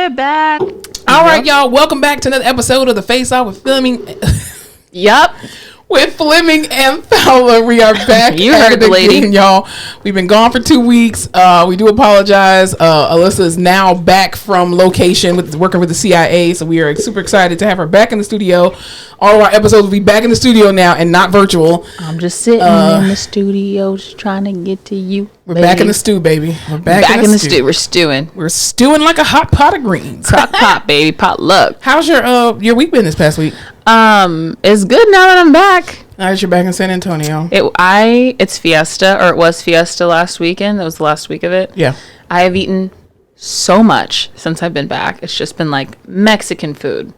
We're back. All right, y'all. Welcome back to another episode of the Face Off with Fleming. Yep. With Fleming and Fowler. We are back. You heard the lady. Again, y'all. We've been gone for 2 weeks. We do apologize. Alyssa is now back from location working with the CIA, so we are super excited to have her back in the studio. All of our episodes will be back in the studio now and not virtual. I'm just sitting in the studio just trying to get to you. We're back in the stew, baby. We're back in the stew. We're stewing. We're stewing like a hot pot of greens. Crock pot, baby. Potluck. How's your week been this past week? It's good now that I'm back. Now that you're back in San Antonio. It's Fiesta, or it was Fiesta last weekend. That was the last week of it. Yeah. I have eaten so much since I've been back. It's just been like Mexican food.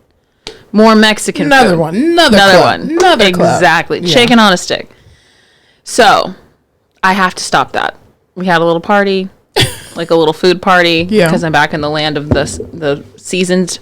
More Mexican food. Another one. Another club. Exactly. Yeah. Chicken on a stick. So, I have to stop that. We had a little party, like a little food party, because I'm back in the land of the seasoned.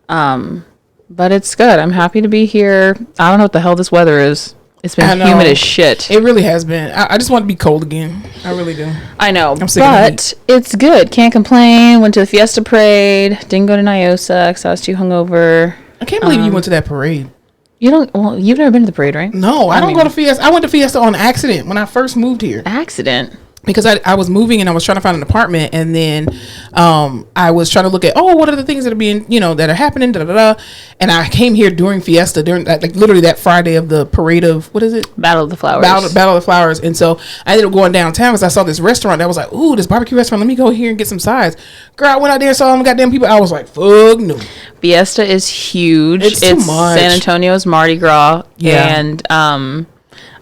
But it's good. I'm happy to be here. I don't know what the hell this weather is. It's been humid as shit. It really has been. I just want to be cold again. I really do. I know. I'm sick of but it's good. Can't complain. Went to the Fiesta parade. Didn't go to Nyosa because I was too hungover. I can't believe you went to that parade. You've never been to the parade, right? No, I don't go to Fiesta. I went to Fiesta on accident when I first moved here. Accident? Because I was moving and I was trying to find an apartment, and then I was trying to look at what are the things that are being that are happening, and I came here during Fiesta, during literally that Friday of the parade of what is it, Battle of the Flowers. Battle of the Flowers. And so I ended up going downtown because I saw this restaurant that was like, ooh, this barbecue restaurant, let me go here and get some sides. Girl, I went out there and saw all the goddamn people. I was like, fuck no. Fiesta is huge. It's too much. San Antonio's Mardi Gras, and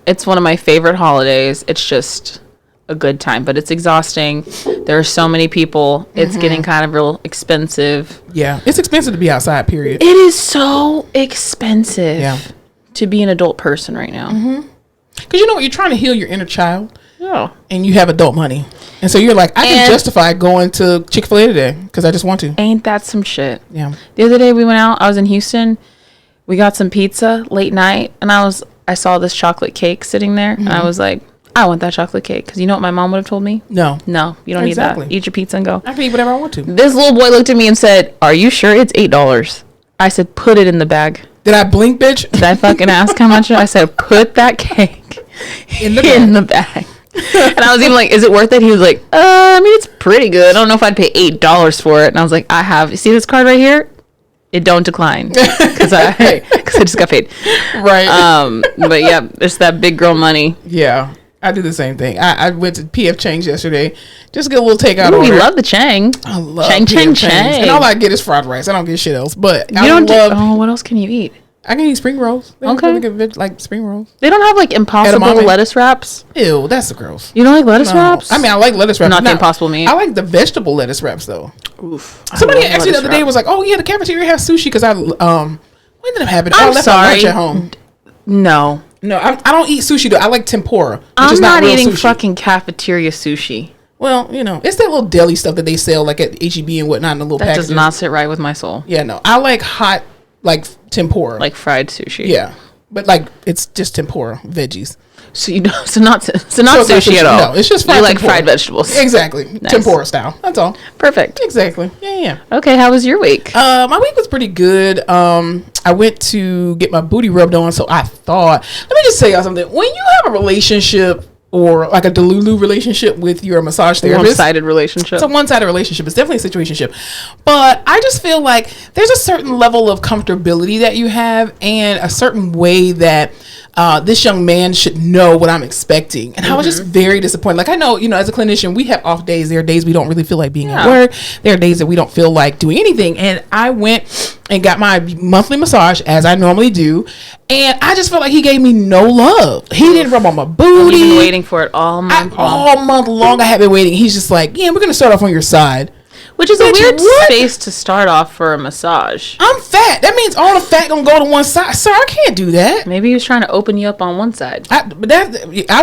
it's one of my favorite holidays. It's just a good time, but it's exhausting. There are so many people. It's getting kind of real expensive. Yeah, it's expensive to be outside, period. It is so expensive to be an adult person right now. Because you know what, you're trying to heal your inner child. Yeah. And you have adult money. And so you're like, I can justify going to Chick-fil-A today because I just want to. Ain't that some shit? Yeah. The other day we went out. I was in Houston. We got some pizza late night, and I saw this chocolate cake sitting there, and I was like, I want that chocolate cake. Because you know what my mom would have told me? No, you don't need that. Eat your pizza and go. I can eat whatever I want to. This little boy looked at me and said, are you sure it's $8? I said, put it in the bag. Did I blink, bitch? Did I fucking ask how much? I said, put that cake in the bag. And I was even like, is it worth it? He was like, I mean, it's pretty good. I don't know if I'd pay $8 for it. And I was like, you see this card right here? It don't decline because I just got paid. Right. But yeah, it's that big girl money. Yeah. I do the same thing. I went to PF Chang's yesterday. Just get a little takeout order. We love the Chang. I love Chang. And all I get is fried rice. I don't get shit else. But what else can you eat? I can eat spring rolls. They okay. Really good, like spring rolls. They don't have like Impossible lettuce wraps? Ew, that's gross. You don't like lettuce wraps? I mean, I like lettuce wraps. Not the Impossible meat. I like the vegetable lettuce wraps though. Oof. Somebody actually the other day was like, oh yeah, the cafeteria has sushi because I when did it happen? I'm I left sorry. my lunch at home. No, I don't eat sushi though. I like tempura. I'm not eating fucking cafeteria sushi. Well, it's that little deli stuff that they sell like at HEB and whatnot in the little packages. That does not sit right with my soul. Yeah, no. I like hot, like tempura. Like fried sushi. Yeah. But like it's just tempura, veggies. So not sushi at all. No, it's just fried you like tempura. fried vegetables. Exactly. Nice. Tempura style. That's all. Perfect. Exactly. Yeah. Okay, how was your week? My week was pretty good. I went to get my booty rubbed on, so I thought, let me just tell y'all something. When you have a relationship or like a Delulu relationship with your massage therapist. One-sided relationship. It's a one-sided relationship. It's definitely a situationship. But I just feel like there's a certain level of comfortability that you have and a certain way that this young man should know what I'm expecting. And I was just very disappointed. Like I know, as a clinician, we have off days. There are days we don't really feel like being at work. There are days that we don't feel like doing anything. And I went and got my monthly massage as I normally do. And I just felt like he gave me no love. He didn't rub on my booty. You've been waiting for it all month long. All month long I have been waiting. He's just like, we're going to start off on your side. Which is a weird space to start off for a massage. I'm fat. That means all the fat gonna go to one side. Sir, I can't do that. Maybe he was trying to open you up on one side. I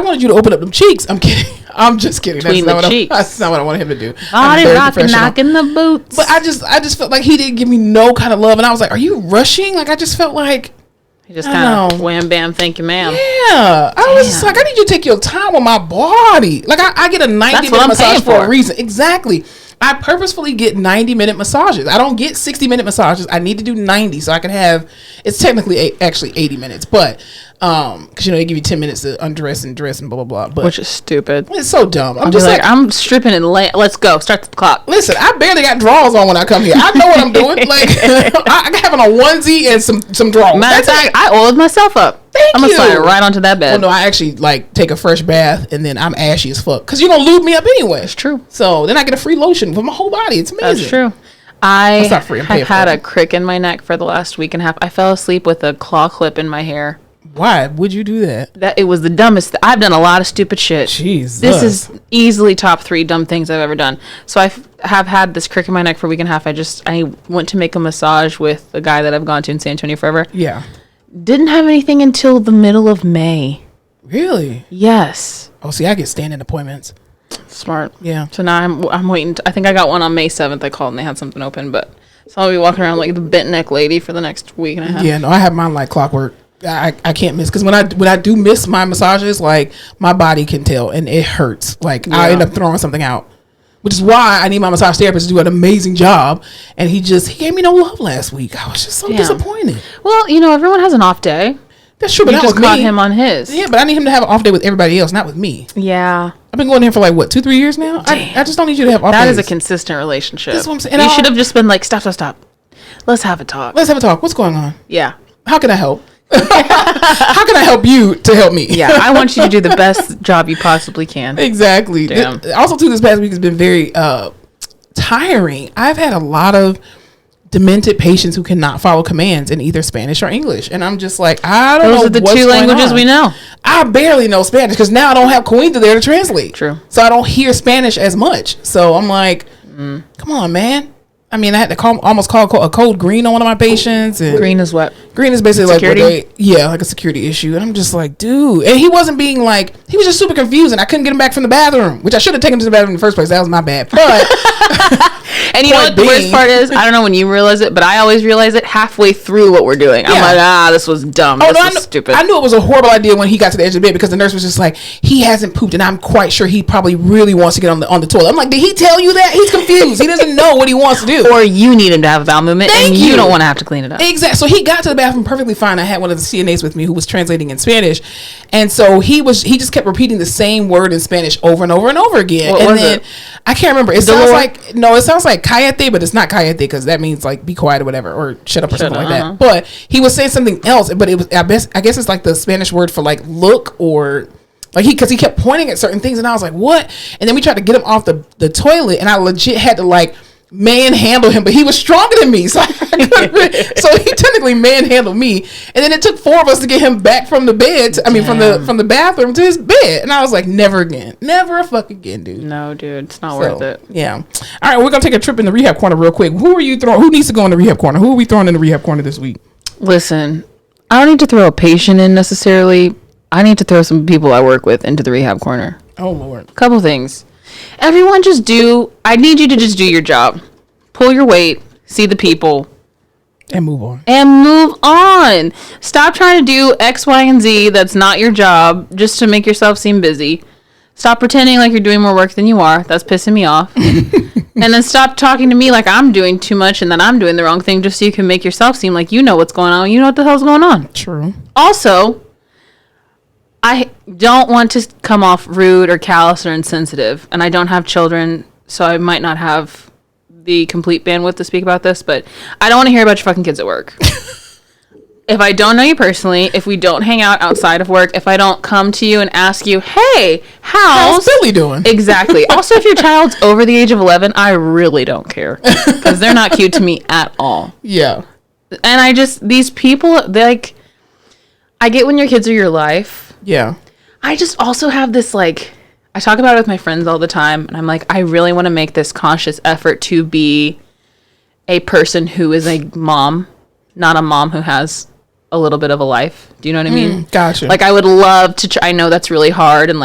wanted you to open up them cheeks. I'm kidding. I'm just kidding. Between the cheeks. That's not what I wanted him to do. Body knocking the boots. But I just felt like he didn't give me no kind of love, and I was like, "Are you rushing?" Like I just felt like. He just kind of wham bam, thank you, ma'am. Yeah, I was just like, I need you to take your time with my body. Like I get a 90-minute massage for a reason. Exactly. I purposefully get 90-minute massages. I don't get 60-minute massages. I need to do 90 so I can have. It's technically actually 80 minutes, but because they give you 10 minutes to undress and dress and blah blah blah. But which is stupid. It's so dumb. I'm I'll just be like, I'm stripping and let's go. Start the clock. listen, I barely got drawers on when I come here. I know what I'm doing. Like I have on a onesie and some drawers. Matter of fact, I oiled myself up. I'm gonna slide right onto that bed. Well, no, I actually like take a fresh bath and then I'm ashy as fuck because you're gonna lube me up anyway. It's true. So then I get a free lotion for my whole body. It's amazing. That's true. I That's not free. I'm paying have for had it. a crick in my neck for the last week and a half. I fell asleep with a claw clip in my hair. Why would you do that? That it was the dumbest. I've done a lot of stupid shit. Jesus. This is easily top 3 dumb things I've ever done. So I have had this crick in my neck for a week and a half. I went to make a massage with a guy that I've gone to in San Antonio forever. Yeah. Didn't have anything until the middle of May. Really? Yes. Oh, see, I get standing appointments. Smart. Yeah. So now I'm waiting. I think I got one on May 7th. I called and they had something open, but so I'll be walking around like the bent neck lady for the next week and a half. Yeah, no, I have mine like clockwork. I can't miss because when I do miss my massages, like my body can tell and it hurts. Like I end up throwing something out, which is why I need my massage therapist to do an amazing job. And he gave me no love last week. I was just so disappointed. Well, everyone has an off day. That's true, but You that just was caught me. him on his. Yeah, but I need him to have an off day with everybody else, not with me. Yeah. I've been going here for like what 2-3 years now. I just don't need you to have off That days. is a consistent relationship. That's what I'm saying. You should have just been like, stop. Let's have a talk. Let's have a talk. What's going on? Yeah. How can I help? How can I help you to help me? Yeah. I want you to do the best job you possibly can. Exactly. Damn. Also, too, this past week has been very tiring. I've had a lot of demented patients who cannot follow commands in either Spanish or English, and I'm just like, I don't know. Those are the what's 2 going languages on. we know. I barely know Spanish because now I don't have Cointa there to translate. True. So I don't hear Spanish as much. So I'm like, come on, man. I mean, I had to almost call a code green on one of my patients. And Green is what? green is basically Security? like like a security issue. And I'm just like, dude. And he wasn't being like, he was just super confused. And I couldn't get him back from the bathroom, which I should have taken him to the bathroom in the first place. That was my bad. But And you know what the worst being- part is? I don't know when you realize it, but I always realize it halfway through what we're doing. I'm Yeah. like, this was dumb. Oh, This no, was stupid. I knew it was a horrible idea when he got to the edge of the bed because the nurse was just like, he hasn't pooped, and I'm quite sure he probably really wants to get on the toilet. I'm like, did he tell you that? He's confused. He doesn't know what he wants to do. Or you need him to have a bowel movement, Thank and you you. don't want to have to clean it up. Exactly. So he got to the bathroom perfectly fine. I had one of the CNAs with me who was translating in Spanish, and so he just kept repeating the same word in Spanish over and over and over again. What and was then it? I can't remember. It sounds like cállate, but it's not cállate because that means like be quiet or whatever, or shut up or something like that. But he was saying something else, but it was I guess it's like the Spanish word for like look or. Like because he kept pointing at certain things and I was like, what? And then we tried to get him off the toilet and I legit had to like manhandle him, but he was stronger than me. So so he technically manhandled me. And then it took 4 of us to get him back from the bed. From the bathroom to his bed. And I was like, never again. Never a fuck again, dude. No, dude, it's not worth it. Yeah. All right, we're gonna take a trip in the rehab corner real quick. Who needs to go in the rehab corner? Who are we throwing in the rehab corner this week? Listen, I don't need to throw a patient in necessarily. I need to throw some people I work with into the rehab corner. Oh Lord. Couple things. Everyone I need you to just do your job. Pull your weight, see the people, And move on. and move on. Stop trying to do X, Y, and Z that's not your job just to make yourself seem busy. Stop pretending like you're doing more work than you are. That's pissing me off. And then stop talking to me like I'm doing too much and that I'm doing the wrong thing just so you can make yourself seem like you know what's going on. You know what the hell's going on. True. Also, I don't want to come off rude or callous or insensitive, and I don't have children, so I might not have the complete bandwidth to speak about this, but I don't want to hear about your fucking kids at work. If I don't know you personally, if we don't hang out outside of work, if I don't come to you and ask you, hey, How's Billy doing? Exactly. Also, if your child's over the age of 11, I really don't care, because they're not cute to me at all. Yeah. And these people, I get when your kids are your life. Yeah. I just also have this, I talk about it with my friends all the time, and I'm like, I really want to make this conscious effort to be a person who is a mom, not a mom who has a little bit of a life. Do you know what I mean? Gotcha. I would love to try. I know that's really hard, and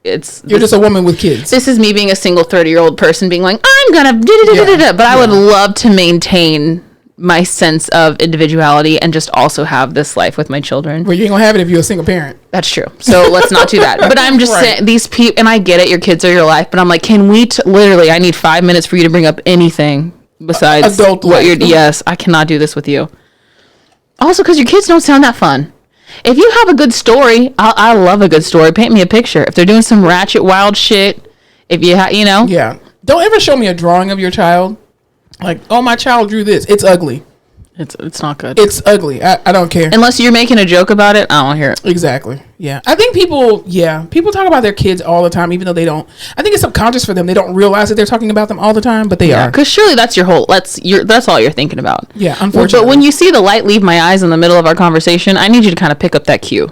you're just a woman with kids. This is me being a single 30-year-old person being like, I'm gonna da-da-da-da-da-da, but I would love to maintain my sense of individuality and just also have this life with my children. Well, you ain't gonna have it if you're a single parent. That's true. So let's not do that. But I'm just saying, these people, and I get it, your kids are your life, but I'm like, can we literally, I need 5 minutes for you to bring up anything besides adult what life. yes, I cannot do this with you. Also, because your kids don't sound that fun. If you have a good story, I love a good story. Paint me a picture. If they're doing some ratchet, wild shit, if you you know. Yeah. Don't ever show me a drawing of your child. Like, oh, my child drew this. It's ugly. It's not good. It's ugly. I don't care. Unless you're making a joke about it, I don't want to hear it. Exactly. Yeah. I think people talk about their kids all the time, even though they don't. I think it's subconscious for them. They don't realize that they're talking about them all the time, but they are. Because surely that's your whole, that's all you're thinking about. Yeah, unfortunately. But when you see the light leave my eyes in the middle of our conversation, I need you to kind of pick up that cue.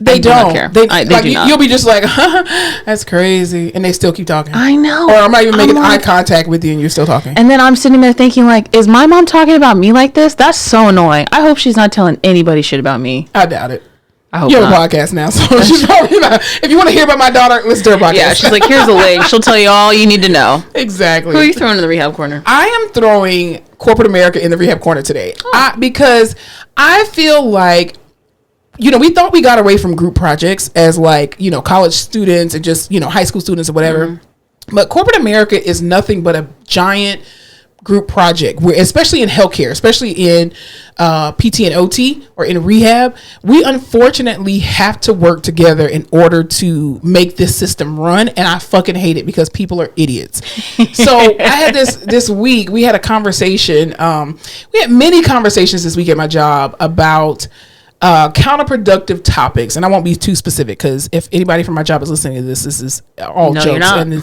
They don't. Care. They like, do not. You'll be just like, that's crazy. And they still keep talking. I know. Or I'm not even making eye contact with you and you're still talking. And then I'm sitting there thinking, like, is my mom talking about me like this? That's so annoying. I hope she's not telling anybody shit about me. I doubt it. I hope you have not. a podcast now, so she's probably about, if you want to hear about my daughter, listen to her podcast. Yeah, she's like, here's a link. She'll tell you all you need to know. Exactly. Who are you throwing in the rehab corner? I am throwing corporate America in the rehab corner today. Because I feel like, we thought we got away from group projects as like, college students and just, high school students or whatever. Mm-hmm. But corporate America is nothing but a giant group project where, especially in healthcare, especially in PT and OT or in rehab, we unfortunately have to work together in order to make this system run. And I fucking hate it because people are idiots. So I had this week, we had a conversation. We had many conversations this week at my job about counterproductive topics, and I won't be too specific because if anybody from my job is listening to this is all jokes, and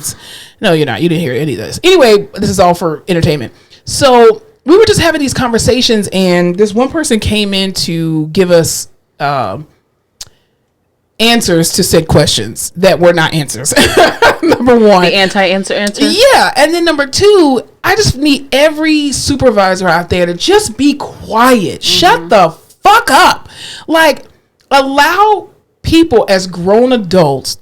you're not. You didn't hear any of this. Anyway, this is all for entertainment. So we were just having these conversations, and this one person came in to give us answers to said questions that were not answers. Number one, the anti-answer answer. Yeah, and then number two, I just need every supervisor out there to just be quiet. Mm-hmm. Shut the fuck up. Like, allow people as grown adults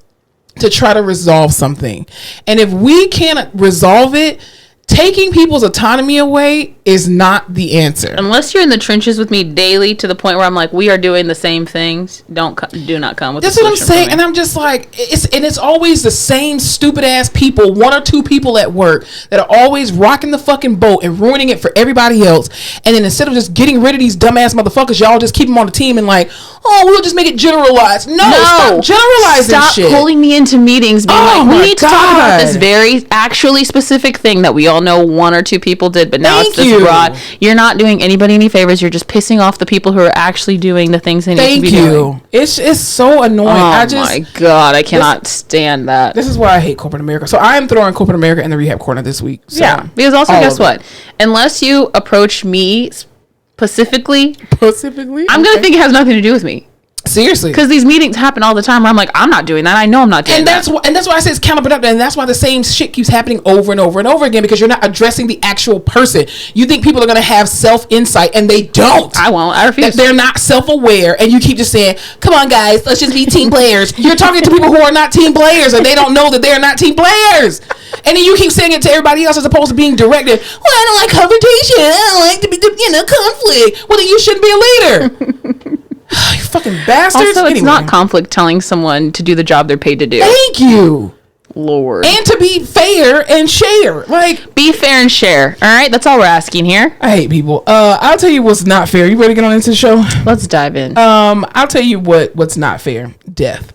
to try to resolve something. And if we can't resolve it, taking people's autonomy away is not the answer. Unless you're in the trenches with me daily to the point where I'm like, we are doing the same things. Do not come with. That's what I'm saying, and I'm just like, it's always the same stupid ass people, one or two people at work that are always rocking the fucking boat and ruining it for everybody else. And then instead of just getting rid of these dumbass motherfuckers, y'all just keep them on the team and like, oh, we'll just make it generalized. No, stop generalizing. Stop shit. Pulling me into meetings, being like, we need to talk about this very actually specific thing that we all know one or two people did, but now it's this broad. You're not doing anybody any favors. You're just pissing off the people who are actually doing the things they need to be doing. It's so annoying. Oh my God, I cannot stand that. This is why I hate corporate America. So I am throwing corporate America in the rehab corner this week. So yeah, because also guess what? Unless you approach me specifically, I'm gonna think it has nothing to do with me. Seriously, because these meetings happen all the time where I'm like, I'm not doing that. I know I'm not doing that. And that's why I say it's counterproductive, and that's why the same shit keeps happening over and over and over again, because you're not addressing the actual person. You think people are going to have self-insight, and they don't. I won't. I refuse. They're not self-aware, and you keep just saying, come on, guys, let's just be team players. You're talking to people who are not team players, and they don't know that they're not team players. And then you keep saying it to everybody else as opposed to being directed. Well, I don't like confrontation. I don't like to be, conflict. Well, then you shouldn't be a leader. You fucking bastards. Also, it's not conflict telling someone to do the job they're paid to do. Thank you. Lord. And to be fair and share. Like, be fair and share. All right? That's all we're asking here. I hate people. I'll tell you what's not fair. You ready to get on into the show? Let's dive in. I'll tell you what's not fair. Death.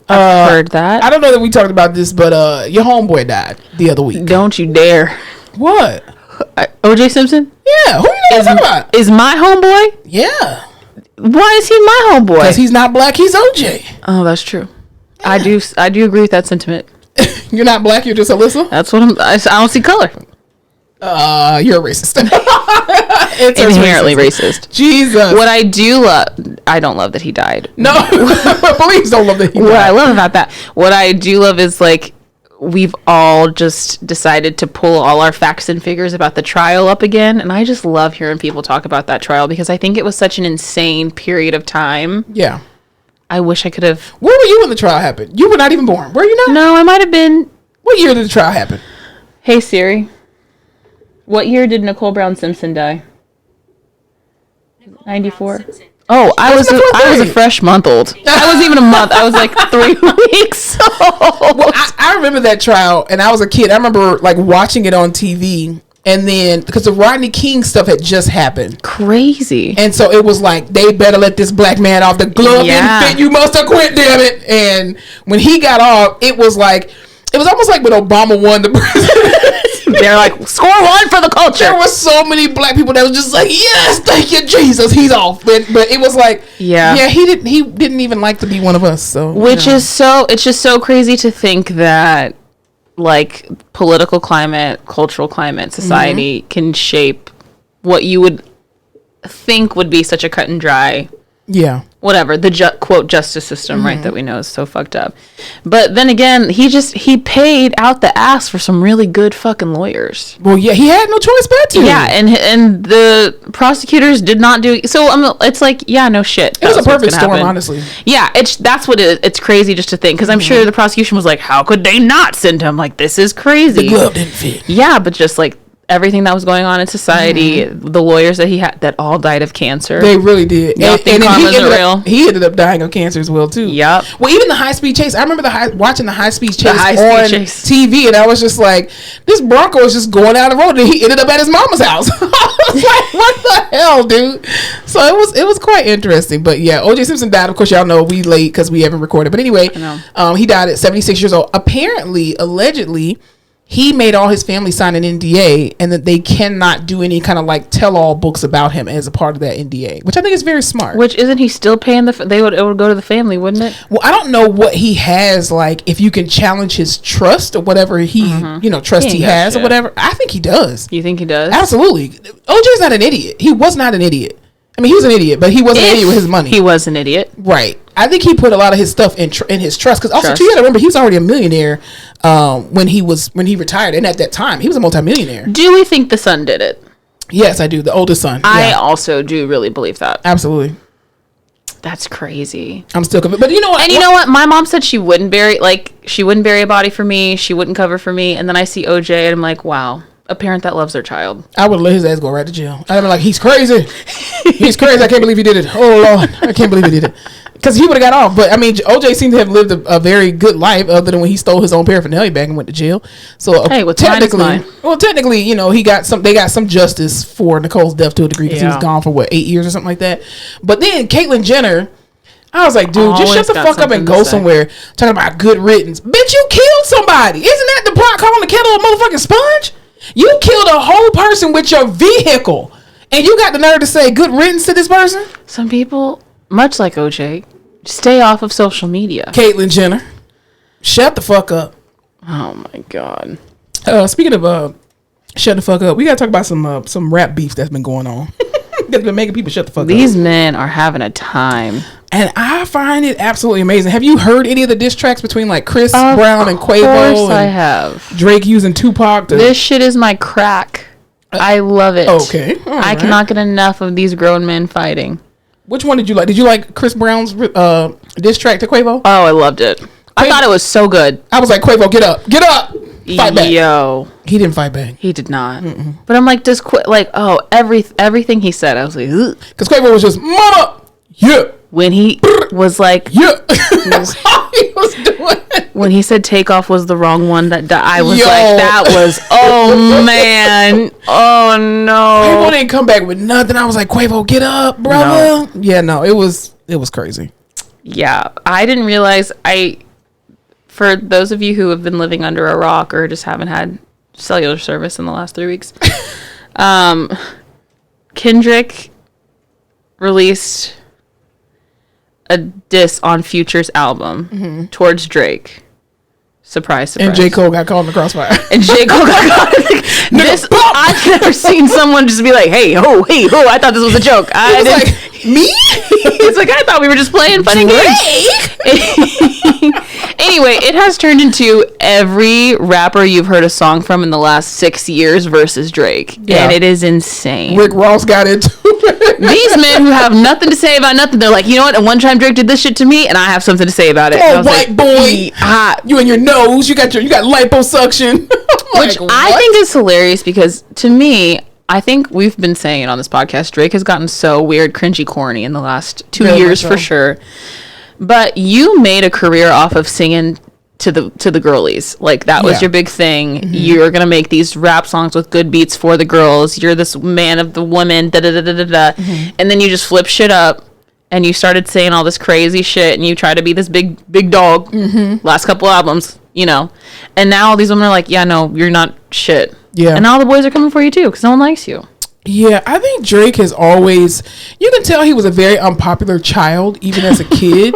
I've heard that. I don't know that we talked about this, but your homeboy died the other week. Don't you dare. What? OJ Simpson? Yeah. Who you know talking about? Is my homeboy? Yeah. Why is he my homeboy? Because he's not black, he's OJ. Oh, that's true. Yeah. I do agree with that sentiment. You're not black, you're just Alyssa? That's what I don't see color. You're a racist. It's inherently racist. Jesus. What I do love, I don't love that he died. No, please don't love that he died. What I love about that, what I do love is like, we've all just decided to pull all our facts and figures about the trial up again. And I just love hearing people talk about that trial because I think it was such an insane period of time. Yeah. I wish I could have. Where were you when the trial happened? You were not even born. Were you not? No, I might have been. What year did the trial happen? Hey Siri. What year did Nicole Brown Simpson die? 94. Oh, I was fourth a grade. fresh month old. I wasn't even a month. I was like 3 weeks old. Well, I remember that trial, and I was a kid. I remember like watching it on TV, and then because the Rodney King stuff had just happened, Crazy. and so it was like they better let this black man off. The glove Yeah. didn't fit. You must have quit, damn it. And when he got off, it was almost like when Obama won the presidency. They're like, score 1 for the culture. There were so many black people that was just like, yes, thank you, Jesus, he's off. But it was like, Yeah. he didn't even like to be one of us. So Which is it's just so crazy to think that like political climate, cultural climate, society can shape what you would think would be such a cut and dry, whatever, the quote justice system, right, that we know is so fucked up. But then again, he paid out the ass for some really good fucking lawyers. Well, yeah, he had no choice but to. Yeah, and the prosecutors did not do so. It's like, yeah, no shit. It was a That's what's perfect gonna storm, happen. honestly. Yeah, that's what it is. It's crazy just to think, because I'm sure the prosecution was like, how could they not send him? Like, this is crazy. The glove didn't fit. Yeah, but just like everything that was going on in society, the lawyers that he had that all died of cancer. They really did. Nothing And then karma isn't real. he ended up dying of cancer as well too. Yep. Well, even the high speed chase. I remember watching the high speed chase high-speed on chase. TV, and I was just like, this Bronco is just going down the road, and he ended up at his mama's house. I was like, what the hell, dude? So it was quite interesting. But yeah, O.J. Simpson died. Of course, y'all know we late because we haven't recorded. But anyway, he died at 76 years old. Apparently, allegedly, he made all his family sign an NDA, and that they cannot do any kind of like tell-all books about him as a part of that NDA, which I think is very smart. Which, isn't he still paying it would go to the family, wouldn't it? Well, I don't know what he has, like if you can challenge his trust or whatever he trust he has or whatever. I think he does. You think he does? Absolutely. OJ's not an idiot. He was not an idiot. I mean, he was an idiot, but he wasn't an idiot with his money. He was an idiot. Right. I think he put a lot of his stuff in his trust, because also too, you got to remember, he was already a millionaire when he retired, and at that time he was a multimillionaire. Do we think the son did it? Yes, I do. The oldest son. I also do really believe that. Absolutely. That's crazy. I'm still convinced. But you know what? And you know what? My mom said she wouldn't bury a body for me. She wouldn't cover for me. And then I see OJ and I'm like, wow, a parent that loves their child. I would let his ass go right to jail. I'd be like, he's crazy. He's crazy. I can't believe he did it. Oh, Lord. I can't believe he did it. Because he would have got off. But, I mean, OJ seemed to have lived a very good life, other than when he stole his own paraphernalia back and went to jail. So, hey, what's mine is mine. Well, technically, you know, they got some justice for Nicole's death to a degree, because he was gone for, 8 years or something like that. But then Caitlyn Jenner, I was like, dude, just shut the fuck up and go somewhere talking about good riddance. Bitch, you killed somebody. Isn't that the pot calling the kettle a motherfucking sponge? You killed a whole person with your vehicle, and you got the nerve to say good riddance to this person? Some people, much like OJ, stay off of social media. Caitlyn Jenner, shut the fuck up. Oh my God. Speaking of shut the fuck up, we gotta talk about some rap beef that's been going on. That's been making people shut the fuck up. These men are having a time. And I find it absolutely amazing. Have you heard any of the diss tracks between like Chris Brown and Quavo? Of course I and have. Drake using Tupac. This shit is my crack. I love it. Okay. I cannot get enough of these grown men fighting. Which one did you like? Did you like Chris Brown's diss track to Quavo? Oh, I loved it. I thought it was so good. I was like, Quavo, get up. Get up. Fight back. Yo. He didn't fight back. He did not. But I'm like, everything he said, I was like, ugh. Because Quavo was just, mama, yeah. When he was like, yeah. That's all he was doing. When he said Takeoff was the wrong one, I was Yo. like, that was, oh man. Oh no. Quavo didn't come back with nothing. I was like, Quavo, get up, brother. No. Yeah, no, it was crazy. Yeah. I didn't realize for those of you who have been living under a rock or just haven't had cellular service in the last 3 weeks, Kendrick released a diss on Future's album towards Drake. Surprise, surprise. And J. Cole got caught in the crossfire. And J. Cole got caught. I've never seen someone just be like, hey, ho, I thought this was a joke. I was like, me? It's like, I thought we were just playing funny games. Anyway, it has turned into every rapper you've heard a song from in the last 6 years versus Drake. Yeah. And it is insane. Rick Ross got into it. These men who have nothing to say about nothing, they're like, you know what? And one time Drake did this shit to me, and I have something to say about it. Oh, white boy. You and your nose, you got liposuction. Which I think is hilarious, because to me, I think we've been saying it on this podcast. Drake has gotten so weird, cringy, corny in the last 2 Very years much so. for sure. But you made a career off of singing to the girlies. Like, that was Yeah. your big thing. You're gonna make these rap songs with good beats for the girls. You're this man of the women, da da da da da da. And then you just flip shit up and you started saying all this crazy shit and you try to be this big dog. Last couple albums, you know. And now all these women are like, yeah, no, you're not shit. Yeah. And now the boys are coming for you too because no one likes you. Yeah, I think Drake has always, you can tell he was a very unpopular child, even as a kid.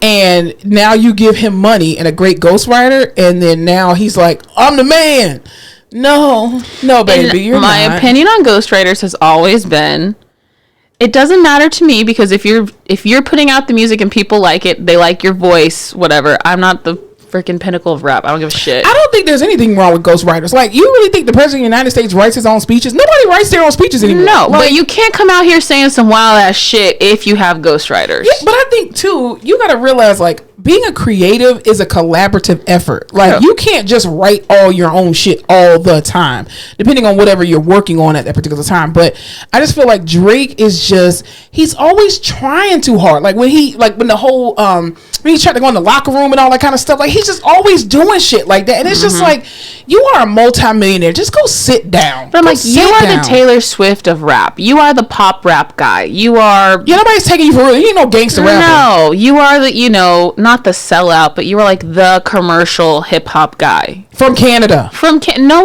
And now you give him money and a great ghostwriter, and then now he's like, I'm the man. No, baby, And you're my not. opinion on ghostwriters has always been, it doesn't matter to me because if you're putting out the music and people like it, they like your voice, whatever. I'm not the freaking pinnacle of rap. I don't give a shit. I don't think there's anything wrong with ghostwriters. Like, you really think the president of the United States writes his own speeches? Nobody writes their own speeches anymore. No, like, but you can't come out here saying some wild ass shit if you have ghostwriters. yeah, but I think too, you got to realize, like, being a creative is a collaborative effort. Like, Yeah. you can't just write all your own shit all the time, depending on whatever you're working on at that particular time. But I just feel like Drake is just, he's always trying too hard. Like, when the whole, when he tried to go in the locker room and all that kind of stuff, like, he's just always doing shit like that. And it's just like, you are a multimillionaire. Just go sit down. But I'm Go like, you sit are down. the Taylor Swift of rap. You are the pop rap guy. You are... Yeah, nobody's taking you for real. You ain't no gangster rapper. No, you are the, you know, not the sellout, but you are like the commercial hip hop guy. From Canada. No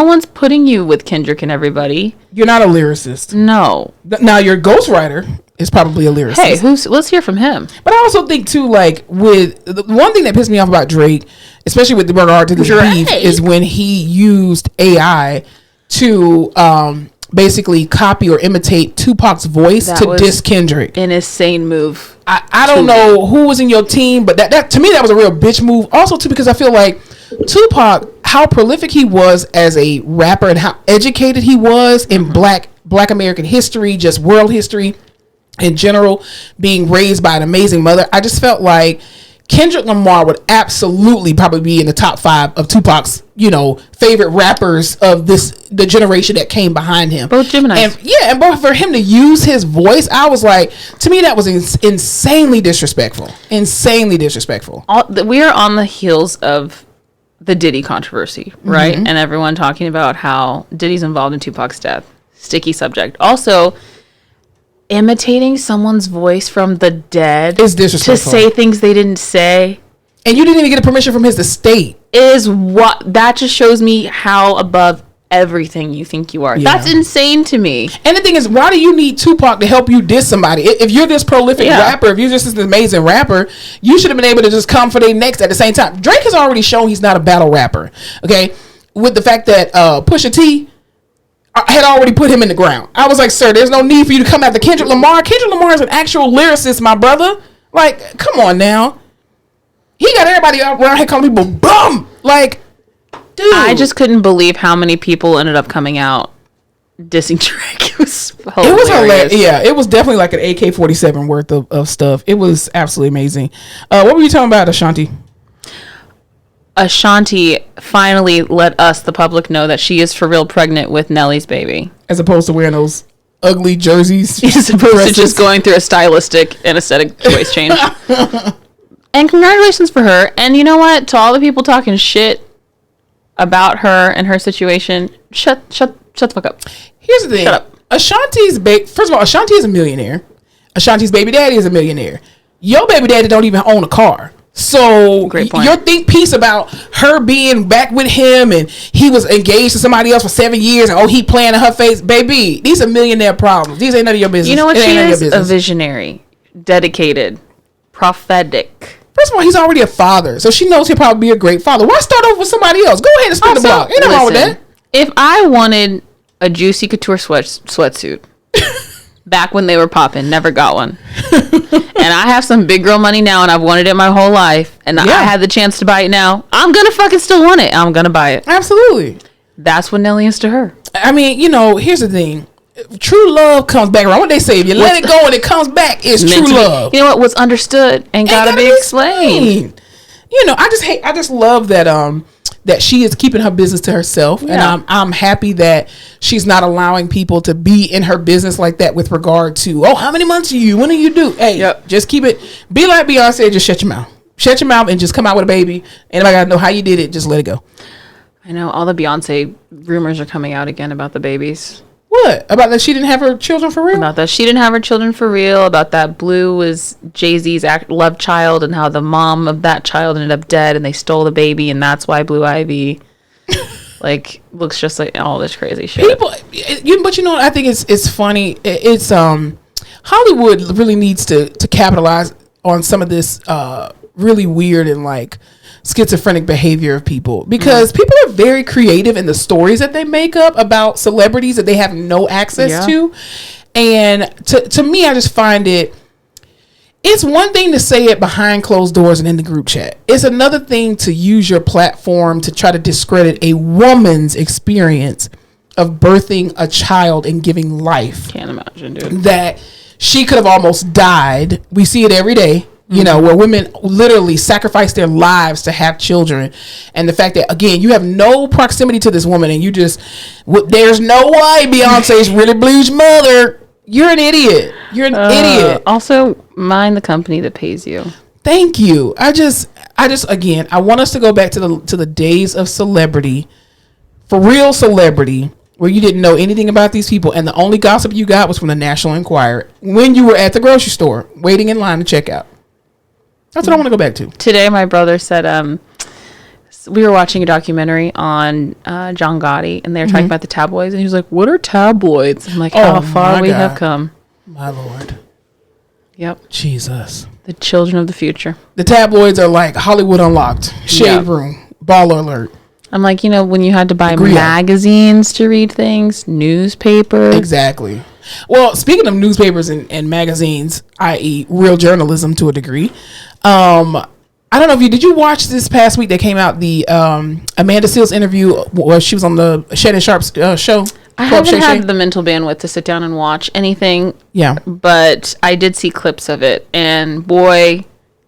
one's putting you with Kendrick and everybody. You're not a lyricist. No. Now, your ghostwriter is probably a lyricist. Hey, let's hear from him. But I also think too, like, with the one thing that pissed me off about Drake, especially with regard to this beef, is when he used AI to basically copy or imitate Tupac's voice That to was diss Kendrick. An insane move. I don't know who was in your team, but that to me that was a real bitch move. Also too, because I feel like Tupac, how prolific he was as a rapper and how educated he was in black American history, just world history in general, being raised by an amazing mother. I just felt like Kendrick Lamar would absolutely probably be in the top 5 of Tupac's, favorite rappers of the generation that came behind him. Both Geminis. But for him to use his voice, I was like, to me, that was insanely disrespectful. Insanely disrespectful. We are on the heels of the Diddy controversy, right? And everyone talking about how Diddy's involved in Tupac's death. Sticky subject. Also, imitating someone's voice from the dead Is disrespectful. to say things they didn't say And you didn't even get a permission from his estate. is what that just shows me how above everything you think you are. Yeah. That's insane to me. And the thing is, why do you need Tupac to help you diss somebody? If you're this prolific rapper, if you're just this amazing rapper, you should have been able to just come for their next at the same time. Drake has already shown he's not a battle rapper, okay? With the fact that Pusha T had already put him in the ground. I was like, sir, there's no need for you to come after Kendrick Lamar. Kendrick Lamar is an actual lyricist, my brother. Like, come on now. He got everybody around here calling people bum. Like, dude. I just couldn't believe how many people ended up coming out dissing Drake. It was hilarious. It was hilarious. Yeah, it was definitely like an AK-47 worth of stuff. It was absolutely amazing. What were you talking about, Ashanti? Ashanti finally let us, the public, know that she is for real pregnant with Nelly's baby. As opposed to wearing those ugly jerseys. As opposed to just going through a stylistic and aesthetic choice change. And congratulations for her. And you know what? To all the people talking shit about her and her situation, shut the fuck up. Here's the thing. Shut up. Ashanti's first of all, Ashanti is a millionaire. Ashanti's baby daddy is a millionaire. Your baby daddy don't even own a car. So Great point. your think piece about her being back with him and he was engaged to somebody else for 7 years and he playing in her face, baby, these are millionaire problems. These ain't none of your business. You know what? It She ain't none of your is a business. visionary, dedicated, prophetic. First of all, he's already a father, so she knows he'll probably be a great father. Why start over with somebody else? Go ahead and spin the block. Ain't nothing wrong with that. If I wanted a Juicy Couture sweatsuit back when they were popping, never got one. And I have some big girl money now and I've wanted it my whole life and I had the chance to buy it now, I'm gonna fucking still want it. I'm gonna buy it. Absolutely. That's what Nelly is to her. I mean, here's the thing. True love comes back around. What they say, if you let it go and it comes back, it's true love. You know what? What's understood and gotta be explained. I just love that that she is keeping her business to herself. Yeah. And I'm happy that she's not allowing people to be in her business like that with regard to, oh, how many months are you? When do you do? Hey, just keep it. Be like Beyonce, just shut your mouth. Shut your mouth and just come out with a baby. Anybody got to know how you did it, just let it go. I know all the Beyonce rumors are coming out again about the babies. What? About that she didn't have her children for real? About that she didn't have her children for real. About that Blue was Jay-Z's love child, and how the mom of that child ended up dead, and they stole the baby, and that's why Blue Ivy like looks just like all this crazy shit. People, but you know what? I think it's funny. It's Hollywood really needs to capitalize on some of this really weird and like schizophrenic behavior of people, because people are very creative in the stories that they make up about celebrities that they have no access to. And to me, I just find it's one thing to say it behind closed doors and in the group chat. It's another thing to use your platform to try to discredit a woman's experience of birthing a child and giving life. Can't imagine, dude. That she could have almost died. We see it every day. You know, where women literally sacrifice their lives to have children. And the fact that, again, you have no proximity to this woman and you just, there's no way Beyonce's really Blue's mother. You're an idiot. You're an idiot. Also, mind the company that pays you. Thank you. I just, again, I want us to go back to the days of celebrity, for real celebrity, where you didn't know anything about these people. And the only gossip you got was from the National Enquirer when you were at the grocery store waiting in line to check out. That's what I want to go back to. Today, my brother said, we were watching a documentary on John Gotti, and they were talking about the tabloids, and he was like, what are tabloids? I'm like, how far we have come. My Lord. Yep. Jesus. The children of the future. The tabloids are like Hollywood Unlocked, Shade Room, Baller Alert. I'm like, you know, when you had to buy magazines to read things, newspapers. Exactly. Well, speaking of newspapers and magazines, i.e. real journalism to a degree, I don't know if did you watch this past week that came out, the Amanda Seales interview where she was on the Shannon Sharp's show? I haven't had the mental bandwidth to sit down and watch anything. Yeah. But I did see clips of it, and boy,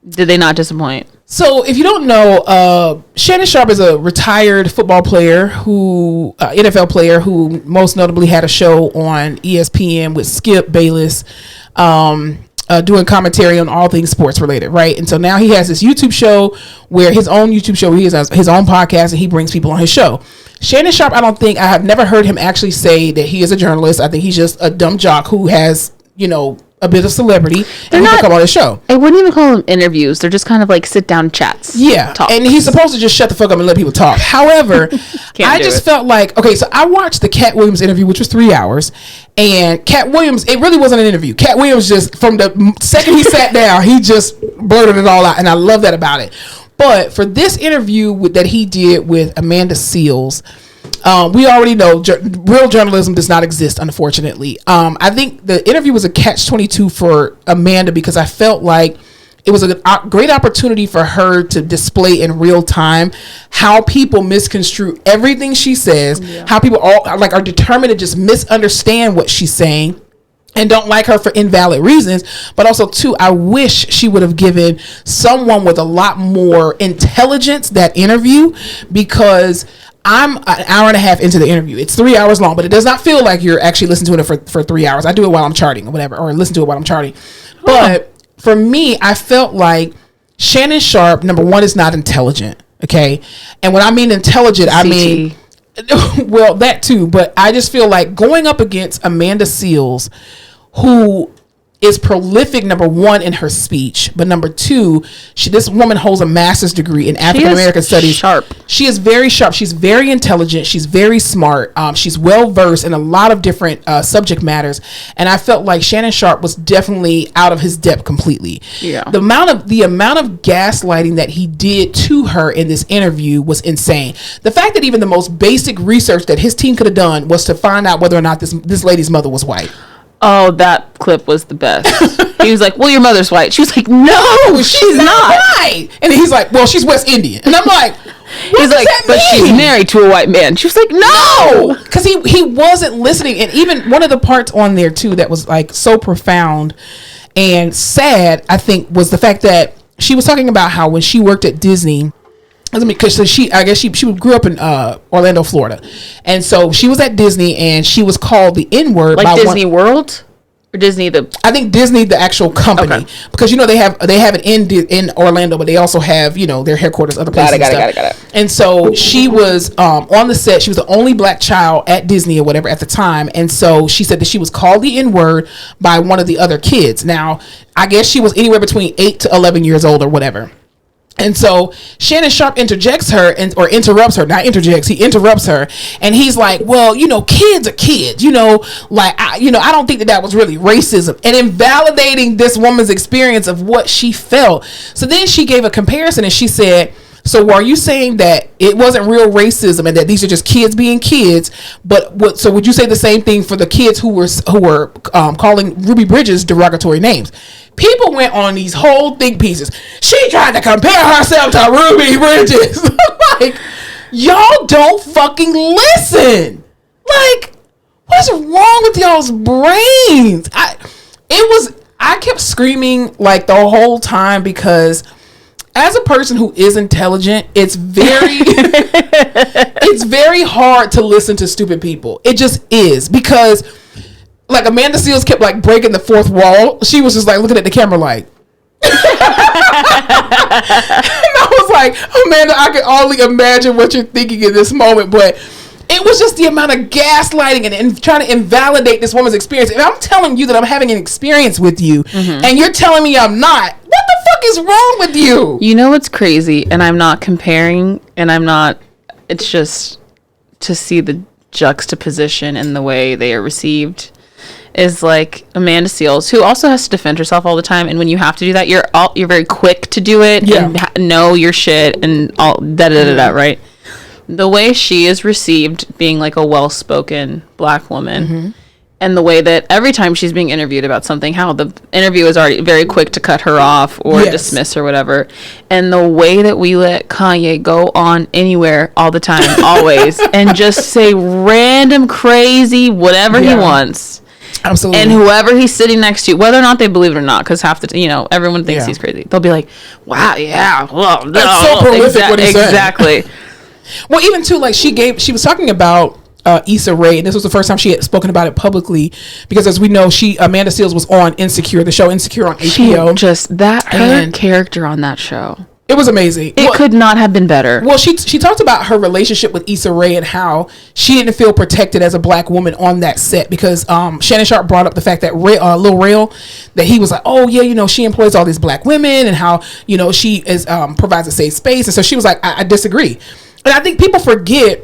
did they not disappoint. So if you don't know, Shannon Sharp is a retired football player NFL player who most notably had a show on ESPN with Skip Bayless, doing commentary on all things sports related, right? And so now he has this YouTube show he has his own podcast, and he brings people on his show. Shannon Sharp, I have never heard him actually say that he is a journalist. I think he's just a dumb jock who has, a bit of celebrity, and he can come on his show. I wouldn't even call them interviews. They're just kind of like sit down chats. Yeah. Talks. And he's supposed to just shut the fuck up and let people talk. However, I just felt like, okay, so I watched the Cat Williams interview, which was 3 hours, and Cat Williams, it really wasn't an interview. Cat Williams just, from the second he sat down, he just blurted it all out, and I love that about it. But for this interview that he did with Amanda Seales, we already know real journalism does not exist, unfortunately. I think the interview was a catch-22 for Amanda, because I felt like it was a great opportunity for her to display in real time how people misconstrue everything she says, how people are determined to just misunderstand what she's saying and don't like her for invalid reasons. But also, too, I wish she would have given someone with a lot more intelligence that interview, because I'm an hour and a half into the interview. It's 3 hours long, but it does not feel like you're actually listening to it for 3 hours. I do it while I'm charting or whatever, or listen to it while I'm charting. But for me, I felt like Shannon Sharp, number one, is not intelligent. Okay. And when I mean intelligent, I mean, well, that too. But I just feel like going up against Amanda Seales, who is prolific, number one, in her speech, but number two, this woman holds a master's degree in African American studies. She is very sharp. She's very intelligent. She's very smart. She's well versed in a lot of different subject matters, and I felt like Shannon Sharp was definitely out of his depth completely. Yeah, the amount of gaslighting that he did to her in this interview was insane. The fact that even the most basic research that his team could have done was to find out whether or not this lady's mother was white. Oh, that clip was the best. He was like, well, your mother's white. She was like, no, she's not white. And he's like, well, she's West Indian. And I'm like, he's like, but she's married to a white man. She was like, no. Because he wasn't listening. And even one of the parts on there, too, that was like so profound and sad, I think, was the fact that she was talking about how when she worked at Disney, because I guess she grew up in Orlando, Florida, and so she was at Disney, and she was called the N-word like by Disney World or Disney I think Disney the actual company, because they have it in Orlando, but they also have their headquarters other places. Got it. And so she was on the set. She was the only black child at Disney or whatever at the time, and so she said that she was called the N-word by one of the other kids. Now I guess she was anywhere between 8 to 11 years old or whatever. And so Shannon Sharpe interrupts her, not interjects, he interrupts her, and he's like, well, kids are kids, I don't think that was really racism, and invalidating this woman's experience of what she felt. So then she gave a comparison, and she said, so are you saying that it wasn't real racism and that these are just kids being kids? But so would you say the same thing for the kids who were calling Ruby Bridges derogatory names? People went on these whole think pieces. She tried to compare herself to Ruby Bridges. Like, y'all don't fucking listen. Like, what's wrong with y'all's brains? I kept screaming like the whole time, because as a person who is intelligent, it's very it's very hard to listen to stupid people. It just is, because like Amanda Seales kept like breaking the fourth wall. She was just like looking at the camera like and I was like, Amanda, I can only imagine what you're thinking in this moment, but it was just the amount of gaslighting and trying to invalidate this woman's experience. If I'm telling you that I'm having an experience with you, and you're telling me I'm not, what the fuck is wrong with you? You know what's crazy, and I'm not comparing, and it's just to see the juxtaposition in the way they are received, is like Amanda Seales, who also has to defend herself all the time, and when you have to do that, you're very quick to do it, and know your shit and all right? The way she is received, being like a well-spoken black woman, and the way that every time she's being interviewed about something, how the interview is already very quick to cut her off or dismiss or whatever, and the way that we let Kanye go on anywhere all the time, always, and just say random crazy whatever he wants. Absolutely. And whoever he's sitting next to, whether or not they believe it or not, because half the everyone thinks he's crazy, they'll be like, wow, yeah, well, no, that's so prolific what he said. Exactly. Well, even too, like she was talking about Issa Rae, and this was the first time she had spoken about it publicly, because as we know, Amanda Seales was on Insecure, the show Insecure on HBO. Her character on that show, it was amazing. It could not have been better. Well, she talked about her relationship with Issa Rae and how she didn't feel protected as a black woman on that set, because Shannon Sharpe brought up the fact that Lil Rel, that he was like, oh yeah, she employs all these black women, and how she is provides a safe space, and so she was like, I disagree. And I think people forget,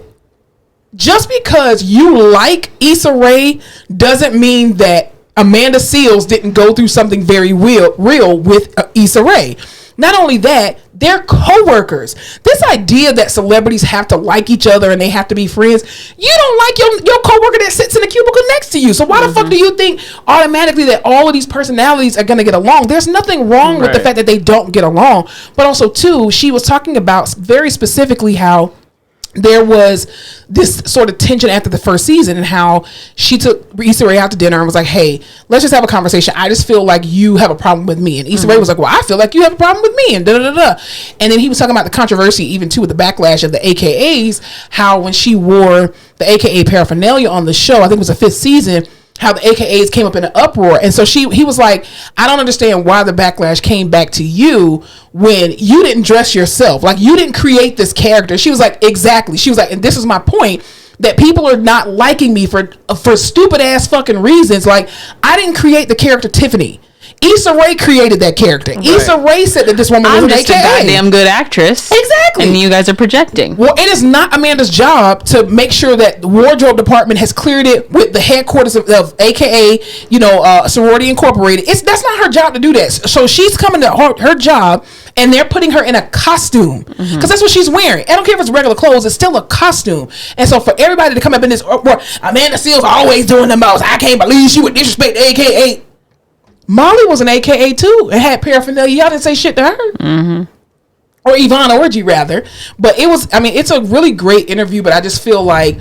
just because you like Issa Rae doesn't mean that Amanda Seales didn't go through something very real with Issa Rae. Not only that, they're co-workers. This idea that celebrities have to like each other and they have to be friends, you don't like your co-worker that sits in the cubicle next to you. So why the fuck do you think automatically that all of these personalities are going to get along? There's nothing wrong with the fact that they don't get along. But also, too, she was talking about very specifically how there was this sort of tension after the first season, and how she took Issa Rae out to dinner and was like, hey, let's just have a conversation. I just feel like you have a problem with me. And Issa Rae was like, well, I feel like you have a problem with me, and da-da-da-da. And then he was talking about the controversy, even too, with the backlash of the AKAs, how when she wore the AKA paraphernalia on the show, I think it was the 5th season, how the AKAs came up in an uproar. And so he was like, I don't understand why the backlash came back to you when you didn't dress yourself. Like, you didn't create this character. She was like, exactly. She was like, and this is my point, that people are not liking me for stupid ass fucking reasons. Like, I didn't create the character Tiffany. Issa Rae created that character. Right. Issa Rae said that this woman was an AKA. I'm just a goddamn good actress. Exactly. And you guys are projecting. Well, it is not Amanda's job to make sure that the wardrobe department has cleared it with the headquarters of AKA, Sorority Incorporated. That's not her job to do that. So she's coming to her job, and they're putting her in a costume, because that's what she's wearing. I don't care if it's regular clothes, it's still a costume. And so for everybody to come up in this uproar, Amanda Seales always doing the most, I can't believe she would disrespect the AKA. Molly was an AKA too and had paraphernalia. Y'all didn't say shit to her. Or Yvonne Orji, rather. But it's a really great interview, but I just feel like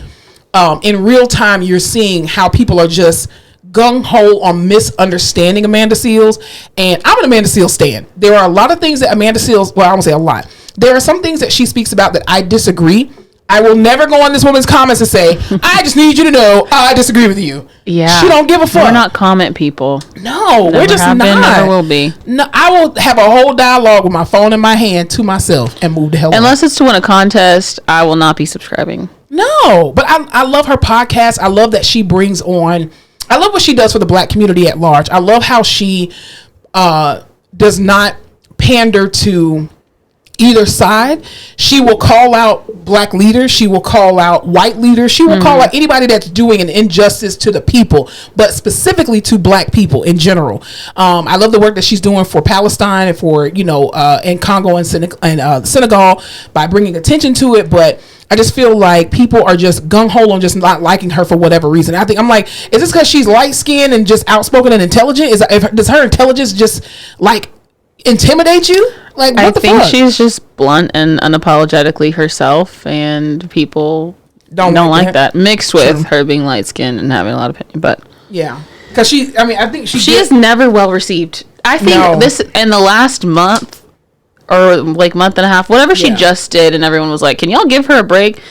in real time you're seeing how people are just gung-ho on misunderstanding Amanda Seales. And I'm an Amanda Seales stan. There are a lot of things that Amanda Seales, well, I won't say a lot. there are some things that she speaks about that I disagree. I will never go on this woman's comments and say, I just need you to know I disagree with you. Yeah. She don't give a fuck. We're not comment people. No, Never we're just have not. Been, never will be. No, I will have a whole dialogue with my phone in my hand to myself and move the hell on. Unless it's to win a contest, I will not be subscribing. No, but I love her podcast. I love that she brings on, I love what she does for the Black community at large. I love how she does not pander to either side. She will call out Black leaders. She will call out white leaders. She will call out anybody that's doing an injustice to the people, but specifically to Black people in general. I love the work that she's doing for Palestine and for, in Congo and Senegal by bringing attention to it. But I just feel like people are just gung-ho on just not liking her for whatever reason. I'm like, is this because she's light-skinned and just outspoken and intelligent? Does her intelligence just like intimidate you? Like, what the fuck? I think she's just blunt and unapologetically herself, and people don't like that. Mixed with her being light skinned and having a lot of opinion, but yeah, because I think she is never well received. I think this in the last month or like month and a half, whatever she just did, and everyone was like, "Can y'all give her a break?"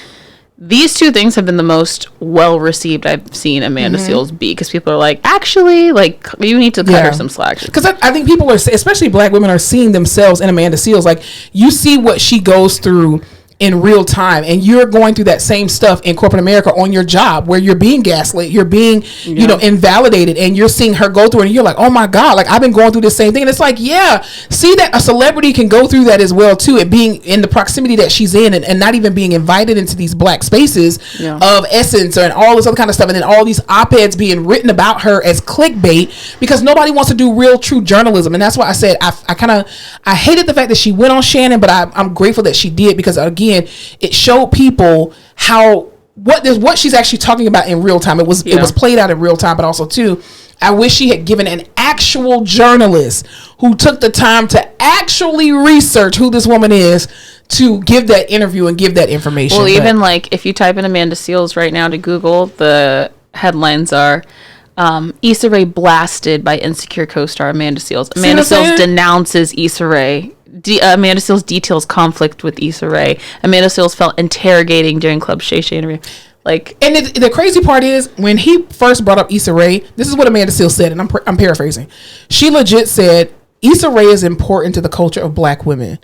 These two things have been the most well received I've seen Amanda Seales be, because people are like, actually, like, you need to cut her some slack. Because I think people are, especially Black women, are seeing themselves in Amanda Seales. Like, you see what she goes through in real time, and you're going through that same stuff in corporate America on your job, where you're being gaslit, you're being invalidated, and you're seeing her go through it, and you're like, oh my God, like, I've been going through the same thing. And it's like, yeah, see that a celebrity can go through that as well too, and being in the proximity that she's in, and not even being invited into these Black spaces of Essence and all this other kind of stuff, and then all these op-eds being written about her as clickbait, because nobody wants to do real true journalism. And that's why I said I hated the fact that she went on Shannon, but I'm grateful that she did, because again, it showed people how what she's actually talking about in real time. It was played out in real time, but also too, I wish she had given an actual journalist who took the time to actually research who this woman is to give that interview and give that information. Well, even like if you type in Amanda Seales right now to Google, the headlines are Issa Rae blasted by Insecure co-star Amanda Seales. Amanda Seales denounces Issa Rae. Amanda Seales details conflict with Issa Rae. Amanda Seales felt interrogating during Club Shay Shay interview. Like, and the crazy part is, when he first brought up Issa Rae, this is what Amanda Seales said, and I'm paraphrasing. She legit said, Issa Rae is important to the culture of Black women.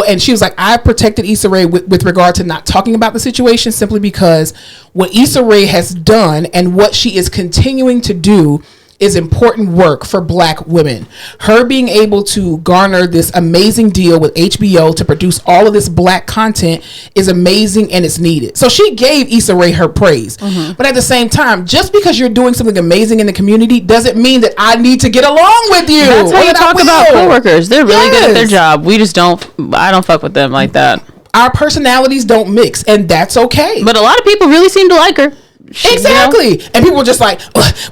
And she was like, I protected Issa Rae with regard to not talking about the situation, simply because what Issa Rae has done and what she is continuing to do is important work for Black women. Her being able to garner this amazing deal with HBO to produce all of this Black content is amazing, and it's needed. So she gave Issa Rae her praise. But at the same time, just because you're doing something amazing in the community doesn't mean that I need to get along with you. That's how you talk about coworkers. They're really good at their job. I don't fuck with them like that. Our personalities don't mix, and that's okay. But a lot of people really seem to like her. Exactly. And people were just like,